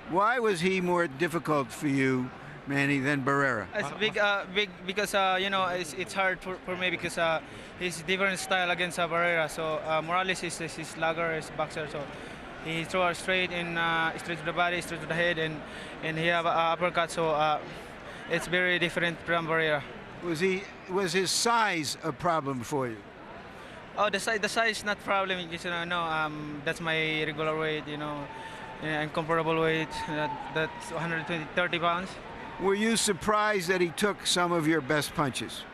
Why was he more difficult for you, Manny, than Barrera? It's big because it's hard for me because he's different style against Barrera. So Morales is slugger, is boxer. So he throw straight straight to the body, straight to the head, and he have an uppercut. So it's very different from Barrera. Was his size a problem for you? Oh, the size not problem. Because, that's my regular weight. And comparable weight. That's 130 pounds. Were you surprised that he took some of your best punches?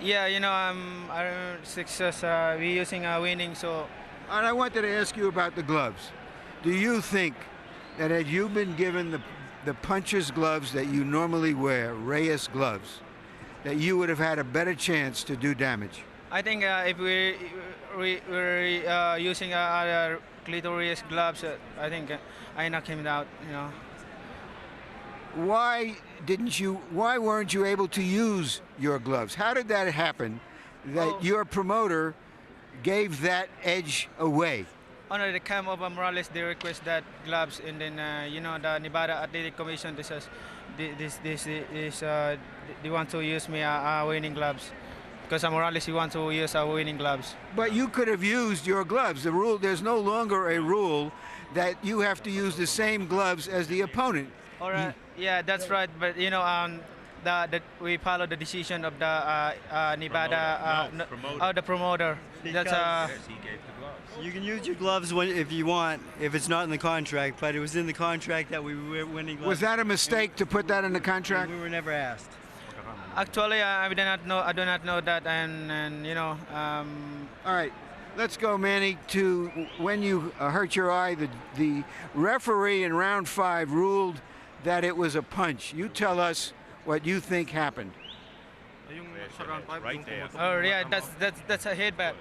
Yeah, I'm success. We using winning, so. And I wanted to ask you about the gloves. Do you think that had you been given the puncher's gloves that you normally wear, Reyes gloves, that you would have had a better chance to do damage? I think if we're using other clitoris gloves, I think I knock him out. Why weren't you able to use your gloves? How did that happen that your promoter gave that edge away? honor the camp of Morales, they request that gloves, and then you know, the Nevada Athletic Commission, they want to use me winning gloves. Because Morales, he wants to use winning gloves. But you could have used your gloves. The rule, there's no longer a rule that you have to use the same gloves as the opponent. All right. Yeah, that's right. But you know, we follow the decision of the Nevada the promoter. That's Yes, he gave the gloves. You can use your gloves if you want, if it's not in the contract. But it was in the contract that we were winning gloves. Was that a mistake to put that in the contract? We were never asked. Actually, I do not know that, and you know. All right, let's go, Manny, to when you hurt your eye. The referee in round 5 ruled that it was a punch. You tell us what you think happened. Right there. Oh yeah, that's a headbutt.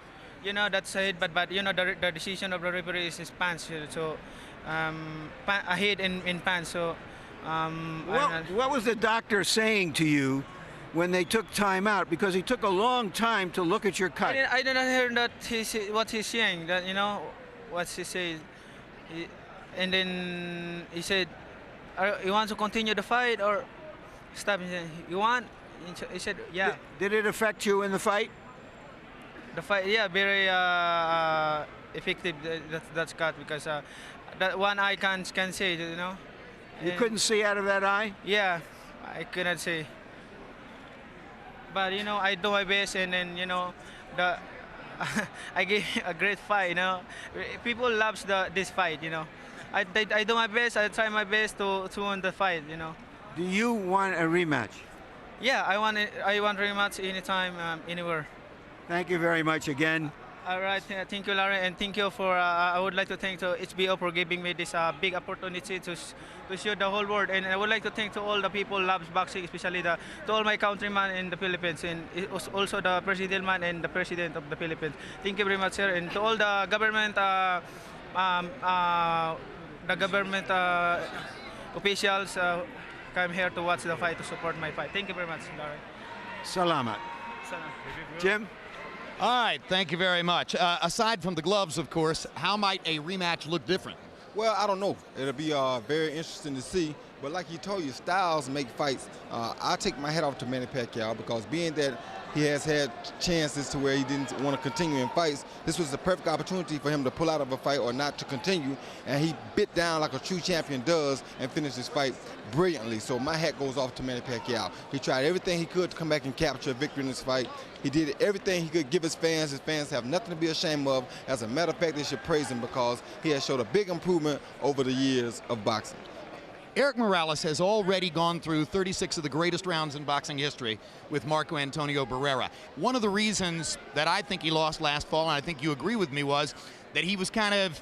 You know, that's a headbutt, but you know the decision of the referee is punch. So a hit in punch. So what was the doctor saying to you when they took time out? Because he took a long time to look at your cut. I did not hear that what he's saying. That, you know, what he said. And then he said, "You want to continue the fight or stop?" He said, "You want?" He said, "Yeah." Did it affect you in the fight? The fight, yeah, very effective. That's cut, because that one eye can see, you know. You couldn't see out of that eye? Yeah, I couldn't see. But you know, I do my best, and then you know, I gave a great fight. You know, people loves this fight. You know, I do my best. I try my best to win the fight. You know. Do you want a rematch? Yeah, I want rematch anytime, anywhere. Thank you very much again. All right, thank you, Larry, and thank you for. I would like to thank to HBO for giving me this big opportunity to show the whole world, and I would like to thank to all the people who loves boxing, especially to all my countrymen in the Philippines, and also the president man and the president of the Philippines. Thank you very much, sir, and to all the government, officials come here to watch the fight, to support my fight. Thank you very much, Larry. Salamat. Jim? All right, thank you very much. Aside from the gloves, of course, how might a rematch look different? Well, I don't know. It'll be very interesting to see. But like you told you, styles make fights. I take my hat off to Manny Pacquiao, because being that he has had chances to where he didn't want to continue in fights, this was the perfect opportunity for him to pull out of a fight or not to continue. And he bit down like a true champion does and finished his fight brilliantly. So my hat goes off to Manny Pacquiao. He tried everything he could to come back and capture a victory in this fight. He did everything he could give his fans. His fans have nothing to be ashamed of. As a matter of fact, they should praise him, because he has showed a big improvement over the years of boxing. Erik Morales has already gone through 36 of the greatest rounds in boxing history with Marco Antonio Barrera. One of the reasons that I think he lost last fall, and I think you agree with me, was that he was kind of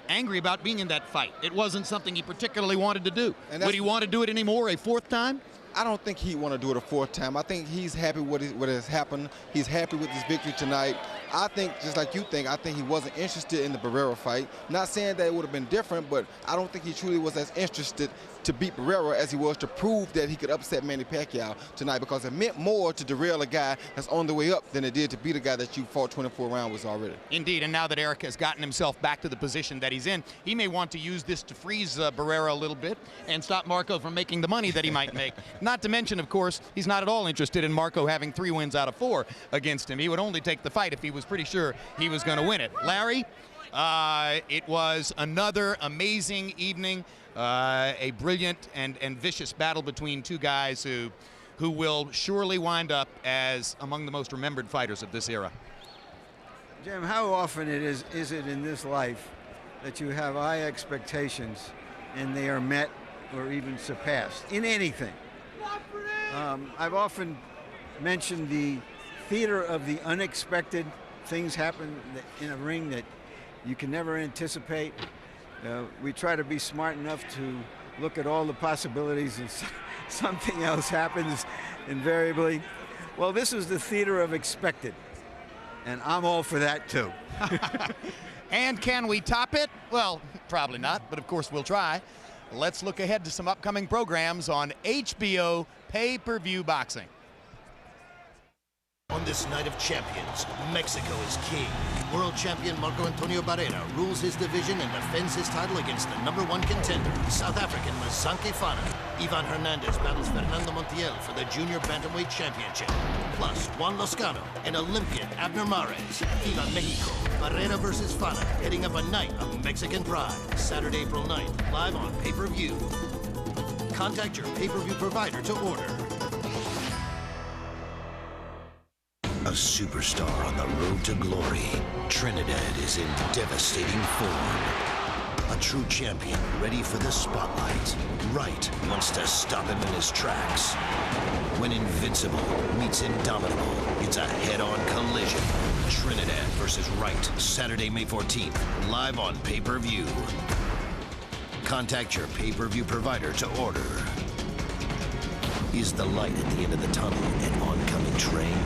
angry about being in that fight. It wasn't something he particularly wanted to do. Would he want to do it anymore a 4th time? I don't think he'd want to do it a 4th time. I think he's happy with what has happened. He's happy with his victory tonight. I think, just like you think, I think he wasn't interested in the Barrera fight. Not saying that it would have been different, but I don't think he truly was as interested to beat Barrera as he was to prove that he could upset Manny Pacquiao tonight, because it meant more to derail a guy that's on the way up than it did to beat a guy that you fought 24 rounds with already. Indeed, and now that Erik has gotten himself back to the position that he's in, he may want to use this to freeze Barrera a little bit and stop Marco from making the money that he might make. Not to mention, of course, he's not at all interested in Marco having 3 wins out of 4 against him. He would only take the fight if he was pretty sure he was going to win it. Larry, it was another amazing evening, a brilliant and vicious battle between 2 guys who will surely wind up as among the most remembered fighters of this era. Jim, how often is it in this life that you have high expectations and they are met or even surpassed in anything? I've often mentioned the theater of the unexpected. Things happen in a ring that you can never anticipate. We try to be smart enough to look at all the possibilities, and something else happens invariably. Well, this is the theater of expected, and I'm all for that too. And can we top it? Well, probably not, but of course we'll try. Let's look ahead to some upcoming programs on HBO pay-per-view boxing. On this night of champions, Mexico is king. World champion Marco Antonio Barrera rules his division and defends his title against the #1 contender, South African Mazanke Fana. Ivan Hernandez battles Fernando Montiel for the Junior Bantamweight Championship. Plus, Juan Lozcano and Olympian Abner Mares. Viva Mexico, Barrera versus Fana, heading up a night of Mexican pride. Saturday, April 9th, live on pay-per-view. Contact your pay-per-view provider to order. A superstar on the road to glory, Trinidad is in devastating form. A true champion ready for the spotlight. Wright wants to stop him in his tracks. When invincible meets indomitable, it's a head-on collision. Trinidad versus Wright, Saturday, May 14th, live on pay-per-view. Contact your pay-per-view provider to order. Is the light at the end of the tunnel an oncoming train?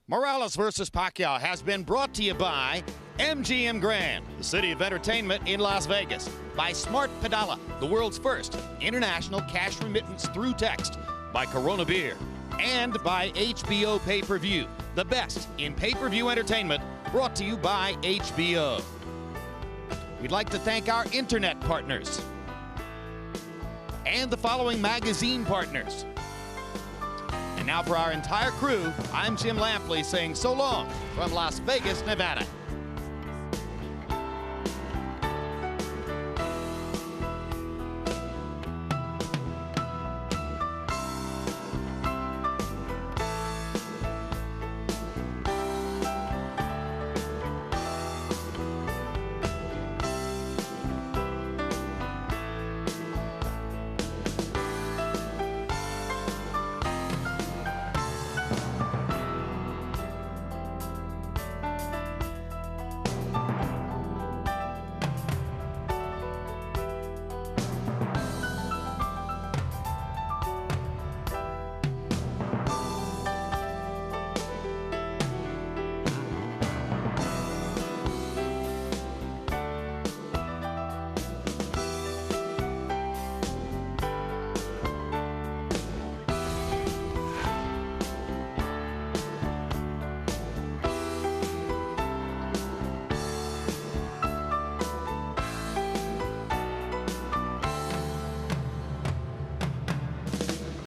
Morales versus Pacquiao has been brought to you by MGM Grand, the city of entertainment in Las Vegas, by Smart Pedala, the world's first international cash remittance through text, by Corona Beer, and by HBO Pay-Per-View, the best in pay-per-view entertainment, brought to you by HBO. We'd like to thank our internet partners and the following magazine partners. And now for our entire crew, I'm Jim Lampley saying so long from Las Vegas, Nevada.